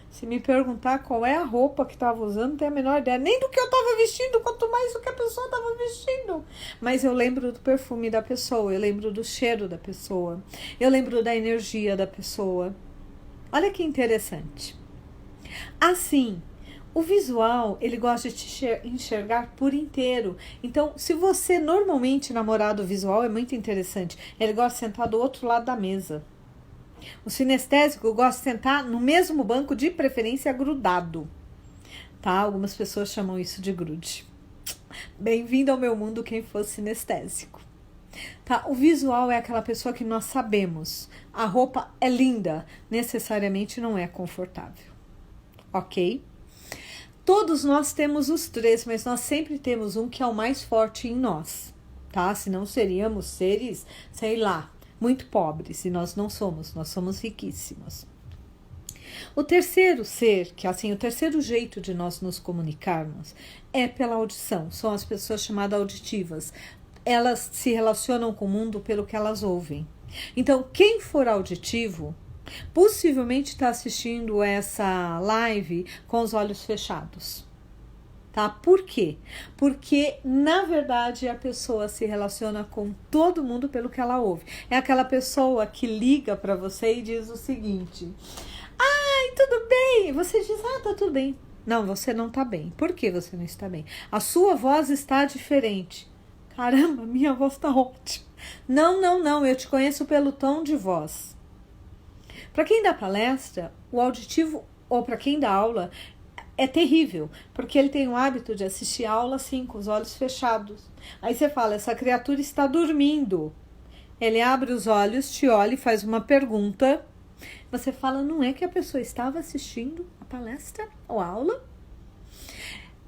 Se me perguntar qual é a roupa que estava usando, não tenho a menor ideia. Nem do que eu estava vestindo, quanto mais do que a pessoa estava vestindo. Mas eu lembro do perfume da pessoa, eu lembro do cheiro da pessoa, eu lembro da energia da pessoa. Olha que interessante. Assim, o visual, ele gosta de te enxergar por inteiro. Então, se você normalmente namorar do visual, é muito interessante. Ele gosta de sentar do outro lado da mesa. O sinestésico gosta de sentar no mesmo banco, de preferência grudado. Tá? Algumas pessoas chamam isso de grude. Bem-vindo ao meu mundo quem for sinestésico. Tá? O visual é aquela pessoa que nós sabemos. A roupa é linda, necessariamente não é confortável. Ok? Todos nós temos os três, mas nós sempre temos um que é o mais forte em nós. Tá? Senão seríamos seres, sei lá, muito pobres, e nós não somos, nós somos riquíssimos. O terceiro ser, que assim, o terceiro jeito de nós nos comunicarmos é pela audição, são as pessoas chamadas auditivas. Elas se relacionam com o mundo pelo que elas ouvem. Então, quem for auditivo, possivelmente está assistindo essa live com os olhos fechados. Tá? Por quê? Porque, na verdade, a pessoa se relaciona com todo mundo pelo que ela ouve. É aquela pessoa que liga para você e diz o seguinte: ai, tudo bem? Você diz: ah, tá tudo bem. Não, você não tá bem. Por que você não está bem? A sua voz está diferente. Caramba, minha voz tá ótima. Não, eu te conheço pelo tom de voz. Para quem dá palestra, o auditivo, ou para quem dá aula, é terrível, porque ele tem o hábito de assistir aula assim, com os olhos fechados. Aí você fala, essa criatura está dormindo. Ele abre os olhos, te olha e faz uma pergunta. Você fala, não é que a pessoa estava assistindo a palestra ou a aula?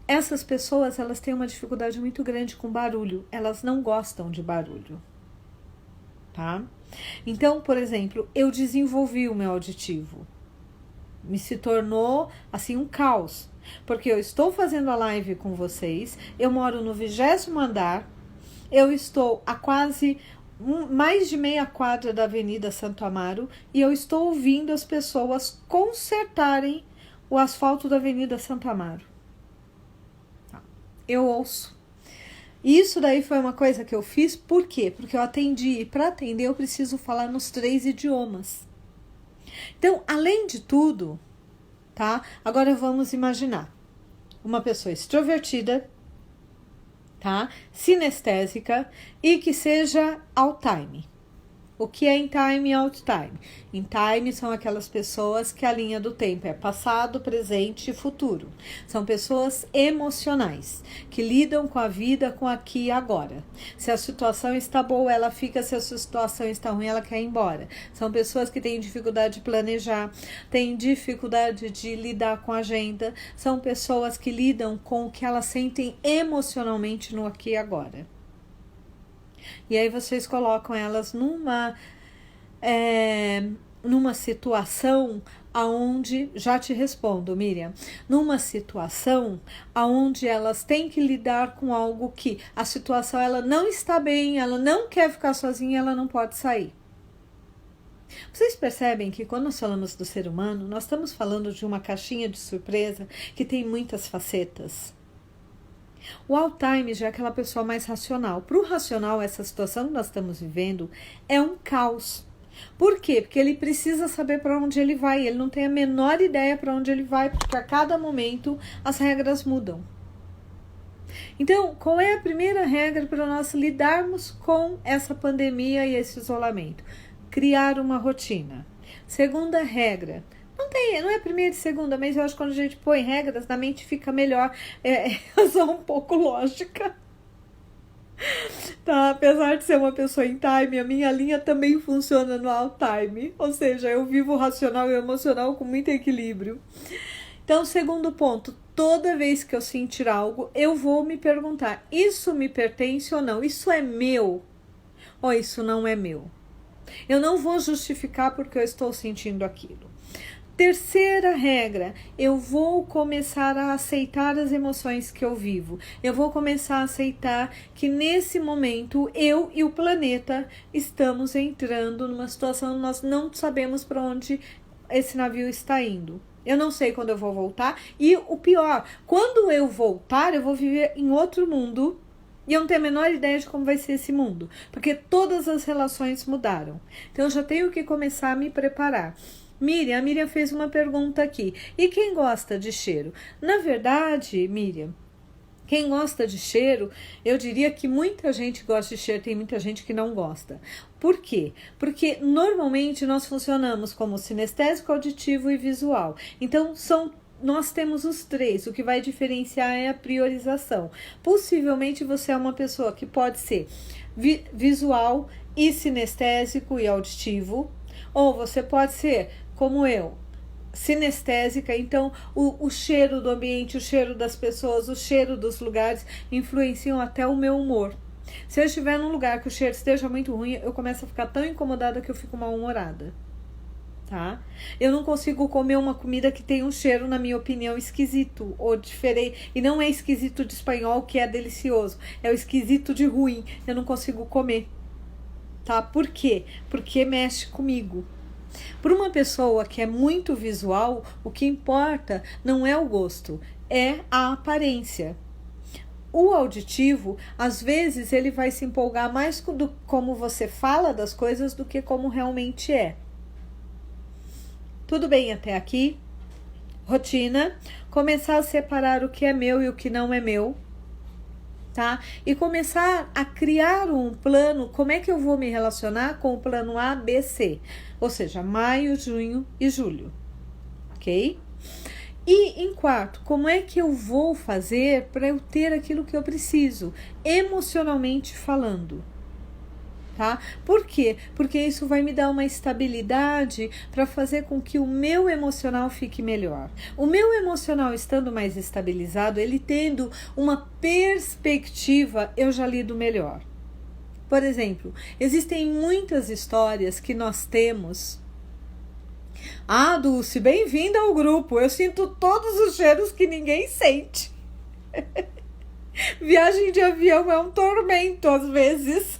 Essas pessoas, elas têm uma dificuldade muito grande com barulho. Elas não gostam de barulho, tá? Então, por exemplo, eu desenvolvi o meu auditivo. Me se tornou, assim, um caos. Porque eu estou fazendo a live com vocês, eu moro no 20º andar, eu estou a quase mais de meia quadra da Avenida Santo Amaro e eu estou ouvindo as pessoas consertarem o asfalto da Avenida Santo Amaro. Eu ouço. Isso daí foi uma coisa que eu fiz, por quê? Porque eu atendi, e para atender eu preciso falar nos 3 idiomas. Então, além de tudo, tá? Agora vamos imaginar uma pessoa extrovertida, tá? Sinestésica e que seja out-time. O que é in time e out time? In time são aquelas pessoas que a linha do tempo é passado, presente e futuro. São pessoas emocionais, que lidam com a vida com aqui e agora. Se a situação está boa, ela fica. Se a situação está ruim, ela quer ir embora. São pessoas que têm dificuldade de planejar, têm dificuldade de lidar com a agenda. São pessoas que lidam com o que elas sentem emocionalmente no aqui e agora. E aí vocês colocam elas numa situação aonde, já te respondo, Miriam, numa situação aonde elas têm que lidar com algo que a situação ela não está bem, ela não quer ficar sozinha, ela não pode sair. Vocês percebem que quando nós falamos do ser humano, nós estamos falando de uma caixinha de surpresa que tem muitas facetas. O out-time já é aquela pessoa mais racional. Para o racional, essa situação que nós estamos vivendo é um caos. Por quê? Porque ele precisa saber para onde ele vai. Ele não tem a menor ideia para onde ele vai, porque a cada momento as regras mudam. Então, qual é a primeira regra para nós lidarmos com essa pandemia e esse isolamento? Criar uma rotina. Segunda regra. Não é primeira e segunda, mas eu acho que quando a gente põe regras, na mente fica melhor. Eu sou um pouco lógica. Tá? Apesar de ser uma pessoa em time, a minha linha também funciona no out time. Ou seja, eu vivo racional e emocional com muito equilíbrio. Então, segundo ponto, toda vez que eu sentir algo, eu vou me perguntar, isso me pertence ou não? Isso é meu ou isso não é meu? Eu não vou justificar porque eu estou sentindo aquilo. Terceira regra, eu vou começar a aceitar as emoções que eu vivo. Eu vou começar a aceitar que nesse momento eu e o planeta estamos entrando numa situação, nós não sabemos para onde esse navio está indo. Eu não sei quando eu vou voltar e o pior, quando eu voltar eu vou viver em outro mundo e eu não tenho a menor ideia de como vai ser esse mundo, porque todas as relações mudaram. Então eu já tenho que começar a me preparar. A Miriam fez uma pergunta aqui. E quem gosta de cheiro? Na verdade, Miriam, quem gosta de cheiro, eu diria que muita gente gosta de cheiro, tem muita gente que não gosta. Por quê? Porque normalmente nós funcionamos como sinestésico, auditivo e visual. Então, nós temos os 3, o que vai diferenciar é a priorização. Possivelmente você é uma pessoa que pode ser visual e sinestésico e auditivo, ou você pode ser como eu, sinestésica, então o cheiro do ambiente, o cheiro das pessoas, o cheiro dos lugares influenciam até o meu humor. Se eu estiver num lugar que o cheiro esteja muito ruim, eu começo a ficar tão incomodada que eu fico mal-humorada, tá? Eu não consigo comer uma comida que tem um cheiro, na minha opinião, esquisito ou diferente, e não é esquisito de espanhol que é delicioso, é o esquisito de ruim, eu não consigo comer, tá? Por quê? Porque mexe comigo. Para uma pessoa que é muito visual, o que importa não é o gosto, é a aparência. O auditivo, às vezes, ele vai se empolgar mais com como você fala das coisas do que como realmente é. Tudo bem até aqui? Rotina. Começar a separar o que é meu e o que não é meu. Tá? E começar a criar um plano, como é que eu vou me relacionar com o plano A, B, C, ou seja, maio, junho e julho, ok? E em quarto, como é que eu vou fazer para eu ter aquilo que eu preciso, emocionalmente falando? Tá? Por quê? Porque isso vai me dar uma estabilidade para fazer com que o meu emocional fique melhor. O meu emocional estando mais estabilizado, ele tendo uma perspectiva, eu já lido melhor. Por exemplo, existem muitas histórias que nós temos. Ah, Dulce, bem-vinda ao grupo. Eu sinto todos os cheiros que ninguém sente. Viagem de avião é um tormento às vezes.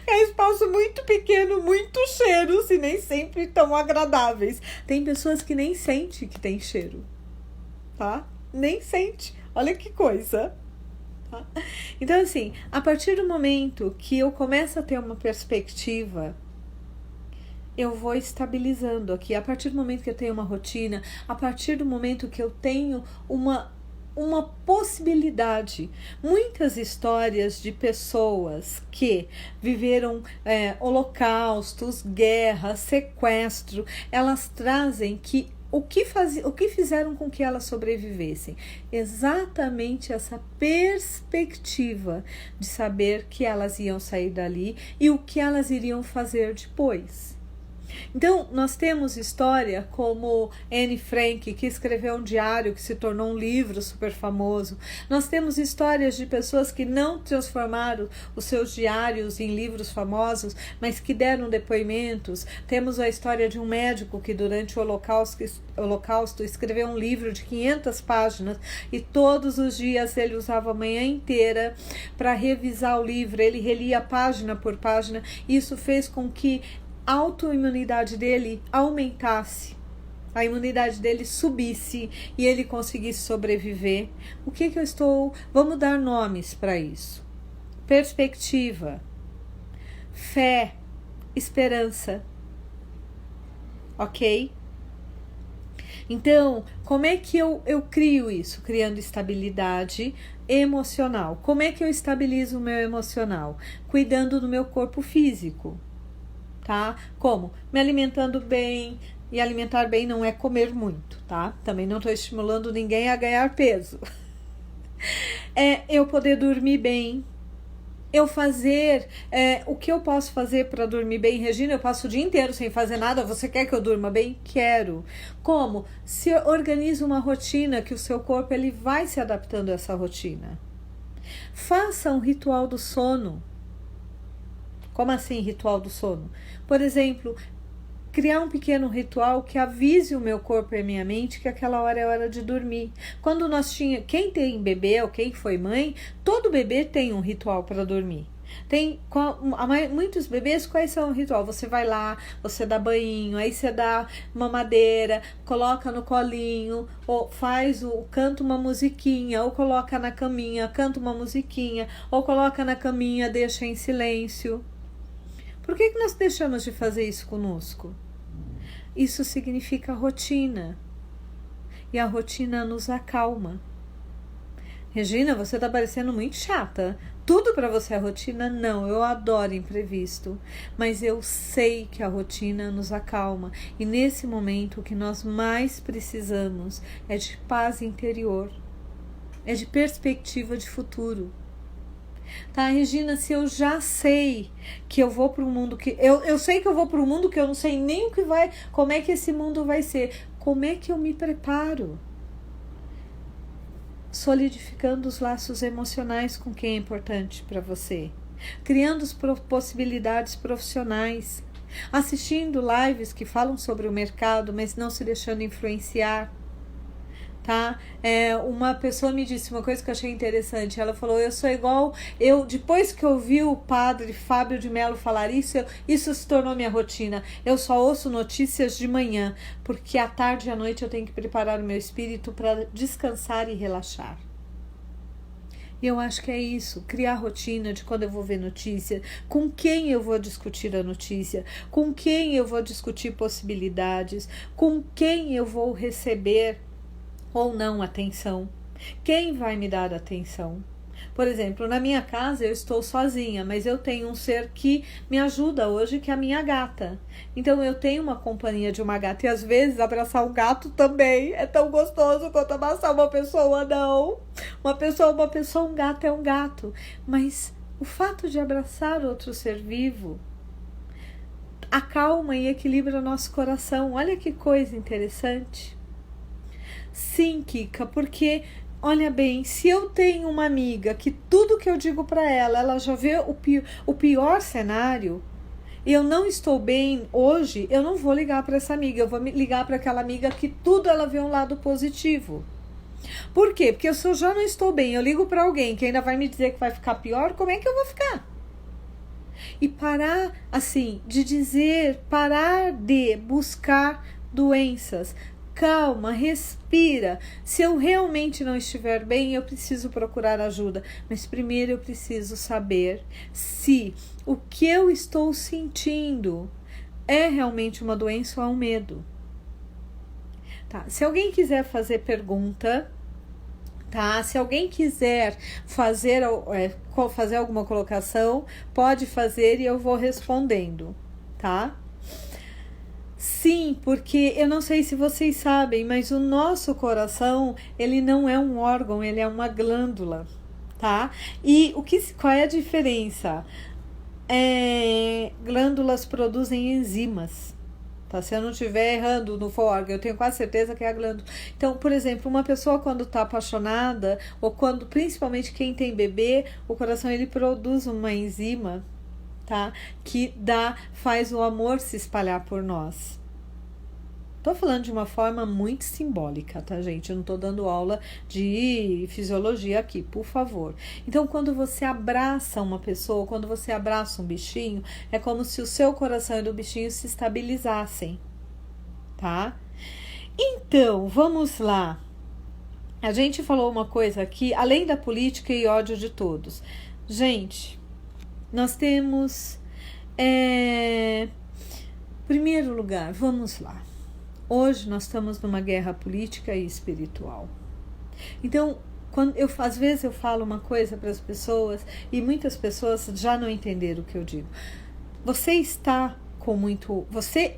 É espaço muito pequeno, muitos cheiros e nem sempre tão agradáveis. Tem pessoas que nem sentem que tem cheiro, tá? Nem sente. Olha que coisa. Tá? Então, assim, a partir do momento que eu começo a ter uma perspectiva, eu vou estabilizando aqui. A partir do momento que eu tenho uma rotina, a partir do momento que eu tenho uma possibilidade. Muitas histórias de pessoas que viveram holocaustos, guerras, sequestro, elas trazem que o que fizeram com que elas sobrevivessem? Exatamente essa perspectiva de saber que elas iam sair dali e o que elas iriam fazer depois. Então, nós temos história como Anne Frank, que escreveu um diário que se tornou um livro super famoso. Nós temos histórias de pessoas que não transformaram os seus diários em livros famosos, mas que deram depoimentos. Temos a história de um médico que durante o Holocausto escreveu um livro de 500 páginas e todos os dias ele usava a manhã inteira para revisar o livro. Ele relia página por página. Isso fez com que a autoimunidade dele aumentasse, a imunidade dele subisse e ele conseguisse sobreviver. O que eu estou... Vamos dar nomes para isso. Perspectiva, fé, esperança. Ok? Então, como é que eu crio isso? Criando estabilidade emocional. Como é que eu estabilizo o meu emocional? Cuidando do meu corpo físico. Tá? Como? Me alimentando bem, e alimentar bem não é comer muito, tá? Também não estou estimulando ninguém a ganhar peso. É eu poder dormir bem, eu fazer o que eu posso fazer para dormir bem. Regina, eu passo o dia inteiro sem fazer nada, você quer que eu durma bem? Quero. Como? Se organiza uma rotina que o seu corpo ele vai se adaptando a essa rotina. Faça um ritual do sono. Como assim ritual do sono? Por exemplo, criar um pequeno ritual que avise o meu corpo e a minha mente que aquela hora é hora de dormir. Quando quem tem bebê ou quem foi mãe, todo bebê tem um ritual para dormir. Muitos bebês, quais são o ritual? Você vai lá, você dá banho, aí você dá mamadeira, coloca no colinho, ou canta uma musiquinha, ou coloca na caminha, canta uma musiquinha, ou coloca na caminha, deixa em silêncio. Por que nós deixamos de fazer isso conosco? Isso significa rotina. E a rotina nos acalma. Regina, você está parecendo muito chata. Tudo para você é rotina? Não, eu adoro imprevisto. Mas eu sei que a rotina nos acalma. E nesse momento o que nós mais precisamos é de paz interior. É de perspectiva de futuro. Tá, Regina, se eu já sei que eu vou para um mundo que... Eu sei que eu vou para um mundo que eu não sei nem o que vai... Como é que esse mundo vai ser? Como é que eu me preparo? Solidificando os laços emocionais com quem é importante para você. Criando possibilidades profissionais. Assistindo lives que falam sobre o mercado, mas não se deixando influenciar. Tá? Uma pessoa me disse uma coisa que eu achei interessante. Ela falou, eu sou igual... depois que eu vi o padre Fábio de Mello falar isso se tornou minha rotina. Eu só ouço notícias de manhã, porque à tarde e à noite eu tenho que preparar o meu espírito para descansar e relaxar. E eu acho que é isso, criar rotina de quando eu vou ver notícia, com quem eu vou discutir a notícia, com quem eu vou discutir possibilidades, com quem eu vou receber ou não atenção, quem vai me dar atenção. Por exemplo, na minha casa eu estou sozinha, mas eu tenho um ser que me ajuda hoje, que é a minha gata. Então eu tenho uma companhia de uma gata, e às vezes abraçar um gato também é tão gostoso quanto abraçar uma pessoa, não. Uma pessoa, um gato é um gato. Mas o fato de abraçar outro ser vivo acalma e equilibra nosso coração. Olha que coisa interessante. Sim, Kika, porque olha bem, se eu tenho uma amiga que tudo que eu digo para ela já vê o pior cenário, e eu não estou bem hoje, eu não vou ligar para essa amiga, eu vou ligar para aquela amiga que tudo ela vê um lado positivo. Por quê? Porque se eu já não estou bem, eu ligo para alguém que ainda vai me dizer que vai ficar pior, como é que eu vou ficar? E parar, assim, parar de buscar doenças. Calma, respira. Se eu realmente não estiver bem, eu preciso procurar ajuda. Mas primeiro eu preciso saber se o que eu estou sentindo é realmente uma doença ou é um medo. Tá? Se alguém quiser fazer pergunta, tá? Se alguém quiser fazer alguma colocação, pode fazer e eu vou respondendo, tá? Sim, porque eu não sei se vocês sabem, mas o nosso coração, ele não é um órgão, ele é uma glândula, tá? E qual é a diferença? Glândulas produzem enzimas, tá? Se eu não estiver errando no órgão, eu tenho quase certeza que é a glândula. Então, por exemplo, uma pessoa quando está apaixonada, ou quando, principalmente quem tem bebê, o coração ele produz uma enzima, tá? Que faz o amor se espalhar por nós. Tô falando de uma forma muito simbólica, tá, gente? Eu não tô dando aula de fisiologia aqui, por favor. Então, quando você abraça uma pessoa, quando você abraça um bichinho, é como se o seu coração e do bichinho se estabilizassem, tá? Então, vamos lá. A gente falou uma coisa aqui, além da política e ódio de todos. Gente, nós temos... Primeiro lugar, vamos lá. Hoje nós estamos numa guerra política e espiritual. Então, às vezes eu falo uma coisa para as pessoas e muitas pessoas já não entenderam o que eu digo. Você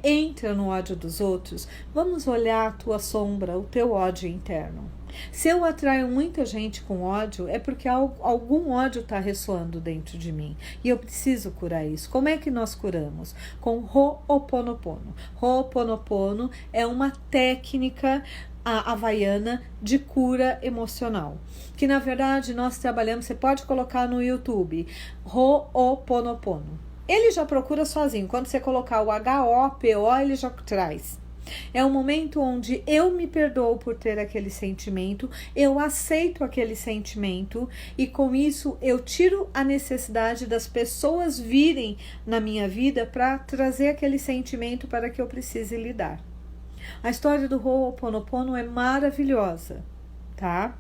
entra no ódio dos outros, vamos olhar a tua sombra, o teu ódio interno. Se eu atraio muita gente com ódio, é porque algum ódio está ressoando dentro de mim. E eu preciso curar isso. Como é que nós curamos? Com Ho'oponopono. Ho'oponopono é uma técnica havaiana de cura emocional. Que na verdade nós trabalhamos, você pode colocar no YouTube, Ho'oponopono. Ele já procura sozinho. Quando você colocar o H-O-P-O, ele já traz. É um momento onde eu me perdoo por ter aquele sentimento, eu aceito aquele sentimento e com isso eu tiro a necessidade das pessoas virem na minha vida para trazer aquele sentimento para que eu precise lidar. A história do Ho'oponopono é maravilhosa, tá?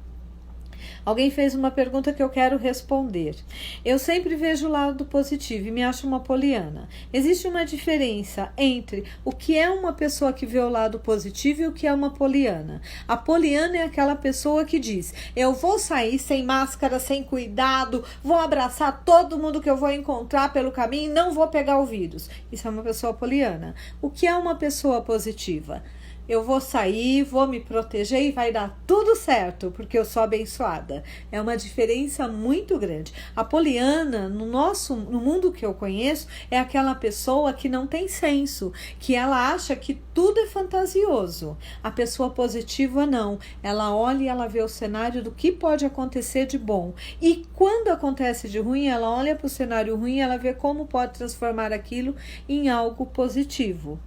Alguém fez uma pergunta que eu quero responder. Eu sempre vejo o lado positivo e me acho uma poliana. Existe uma diferença entre o que é uma pessoa que vê o lado positivo e o que é uma poliana. A poliana é aquela pessoa que diz: eu vou sair sem máscara, sem cuidado, vou abraçar todo mundo que eu vou encontrar pelo caminho e não vou pegar o vírus. Isso é uma pessoa poliana. O que é uma pessoa positiva? Eu vou sair, vou me proteger e vai dar tudo certo, porque eu sou abençoada. É uma diferença muito grande. A poliana, no mundo que eu conheço, é aquela pessoa que não tem senso, que ela acha que tudo é fantasioso. A pessoa positiva não. Ela olha e ela vê o cenário do que pode acontecer de bom. E quando acontece de ruim, ela olha para o cenário ruim e ela vê como pode transformar aquilo em algo positivo.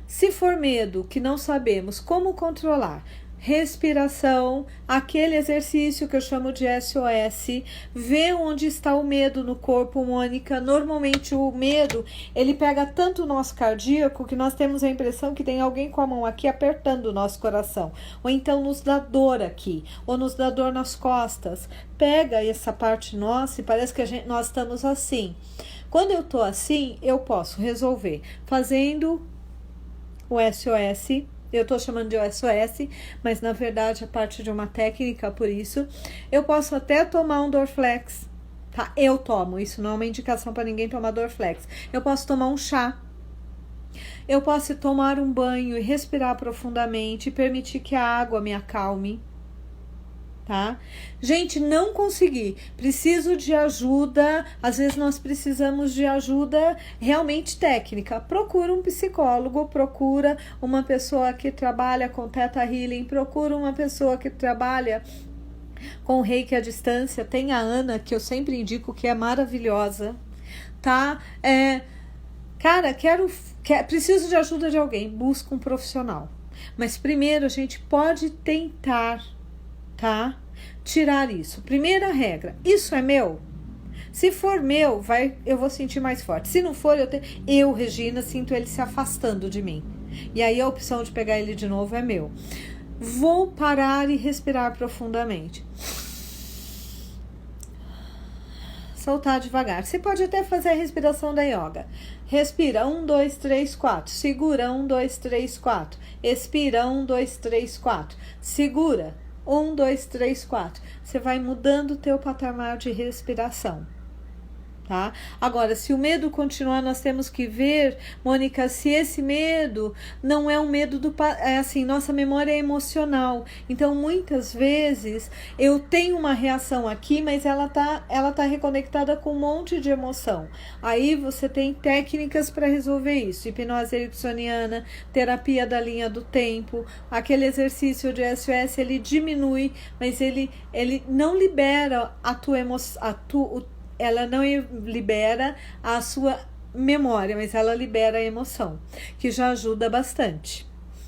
Se for medo que não sabemos como controlar, respiração, aquele exercício que eu chamo de SOS, ver onde está o medo no corpo, Mônica. Normalmente o medo, ele pega tanto o nosso cardíaco que nós temos a impressão que tem alguém com a mão aqui apertando o nosso coração. Ou então nos dá dor aqui, ou nos dá dor nas costas. Pega essa parte nossa e parece que nós estamos assim. Quando eu tô assim, eu posso resolver fazendo o SOS, Eu tô chamando de SOS, mas na verdade é parte de uma técnica, por isso. Eu posso até tomar um Dorflex, tá? Eu tomo, isso não é uma indicação para ninguém tomar Dorflex. Eu posso tomar um chá. Eu posso tomar um banho e respirar profundamente e permitir que a água me acalme. Tá? Gente, não consegui, preciso de ajuda, às vezes nós precisamos de ajuda realmente técnica, procura um psicólogo, procura uma pessoa que trabalha com Theta Healing, procura uma pessoa que trabalha com Reiki à distância, tem a Ana, que eu sempre indico, que é maravilhosa, tá? Cara, preciso de ajuda de alguém, busca um profissional, mas primeiro a gente pode tentar, tá? Tirar isso. Primeira regra, isso é meu? Se for meu, eu vou sentir mais forte. Se não for, eu, Regina, sinto ele se afastando de mim. E aí a opção de pegar ele de novo é meu. Vou parar e respirar profundamente. Soltar devagar. Você pode até fazer a respiração da yoga. Respira, 1, 2, 3, 4. Segura, 1, 2, 3, 4. Expira, 1, 2, 3, 4. Segura, 1, 2, 3, 4. Você vai mudando o teu patamar de respiração. Tá? Agora, se o medo continuar, nós temos que ver, Mônica, se esse medo não é um medo nossa memória é emocional. Então, muitas vezes, eu tenho uma reação aqui, mas ela tá reconectada com um monte de emoção. Aí, você tem técnicas para resolver isso. Hipnose ericksoniana, terapia da linha do tempo, aquele exercício de SOS, ele diminui, mas ele não libera a tua emoção, ela não libera a sua memória, mas ela libera a emoção, que já ajuda bastante.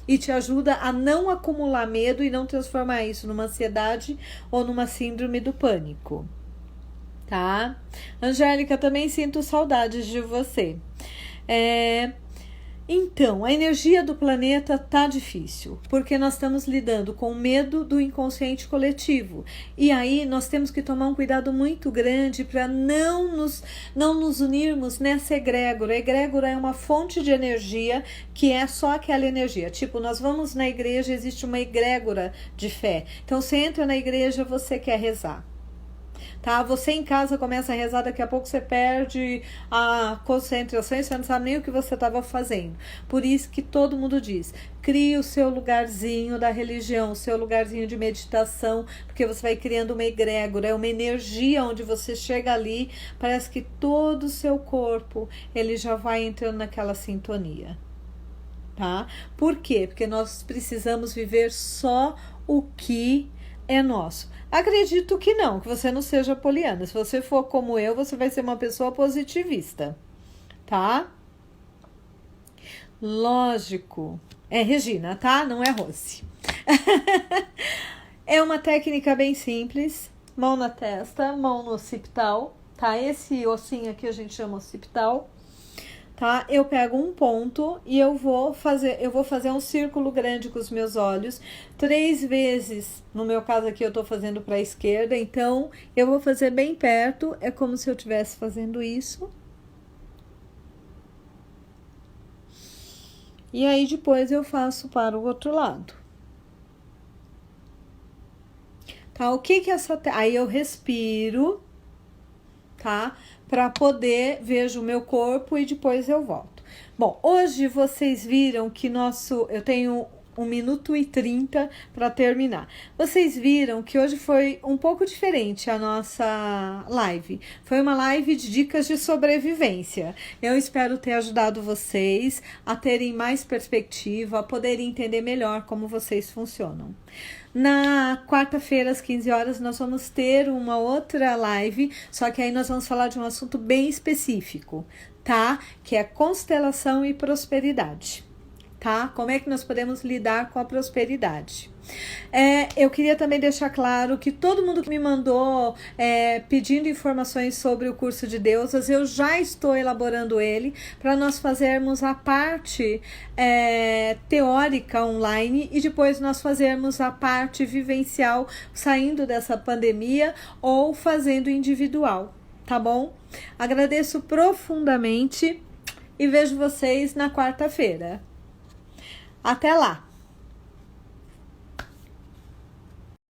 E te ajuda a não acumular medo e não transformar isso numa ansiedade ou numa síndrome do pânico. Tá? Angélica, também sinto saudades de você. Então, a energia do planeta tá difícil, porque nós estamos lidando com o medo do inconsciente coletivo. E aí nós temos que tomar um cuidado muito grande para não nos unirmos nessa egrégora. A egrégora é uma fonte de energia que é só aquela energia. Tipo, nós vamos na igreja, existe uma egrégora de fé. Então, você entra na igreja, você quer rezar. Tá? Você em casa começa a rezar, daqui a pouco você perde a concentração e você não sabe nem o que você estava fazendo. Por isso que todo mundo diz, crie o seu lugarzinho da religião, o seu lugarzinho de meditação, porque você vai criando uma egrégora, é uma energia onde você chega ali, parece que todo o seu corpo, ele já vai entrando naquela sintonia. Tá? Por quê? Porque nós precisamos viver só o que é nosso. Acredito que não, que você não seja poliana. Se você for como eu, você vai ser uma pessoa positivista, tá? Lógico. É Regina, tá? Não é Rose. É uma técnica bem simples. Mão na testa, mão no occipital, tá? Esse ossinho aqui a gente chama occipital. Tá? Eu pego um ponto e eu vou fazer um círculo grande com os meus olhos 3 vezes. No meu caso aqui eu tô fazendo para a esquerda, então eu vou fazer bem perto, é como se eu estivesse fazendo isso. E aí depois eu faço para o outro lado. Tá? O que que aí eu respiro, tá? Para poder vejo o meu corpo e depois eu volto. Bom, hoje vocês viram que eu tenho 1 minuto e 30 para terminar. Vocês viram que hoje foi um pouco diferente a nossa live. Foi uma live de dicas de sobrevivência. Eu espero ter ajudado vocês a terem mais perspectiva, a poderem entender melhor como vocês funcionam. Na quarta-feira, às 15 horas, nós vamos ter uma outra live, só que aí nós vamos falar de um assunto bem específico, tá? Que é constelação e prosperidade, tá? Como é que nós podemos lidar com a prosperidade? Eu queria também deixar claro que todo mundo que me mandou pedindo informações sobre o curso de deusas, eu já estou elaborando ele para nós fazermos a parte teórica online e depois nós fazermos a parte vivencial saindo dessa pandemia ou fazendo individual, tá bom? Agradeço profundamente e vejo vocês na quarta-feira. Até lá!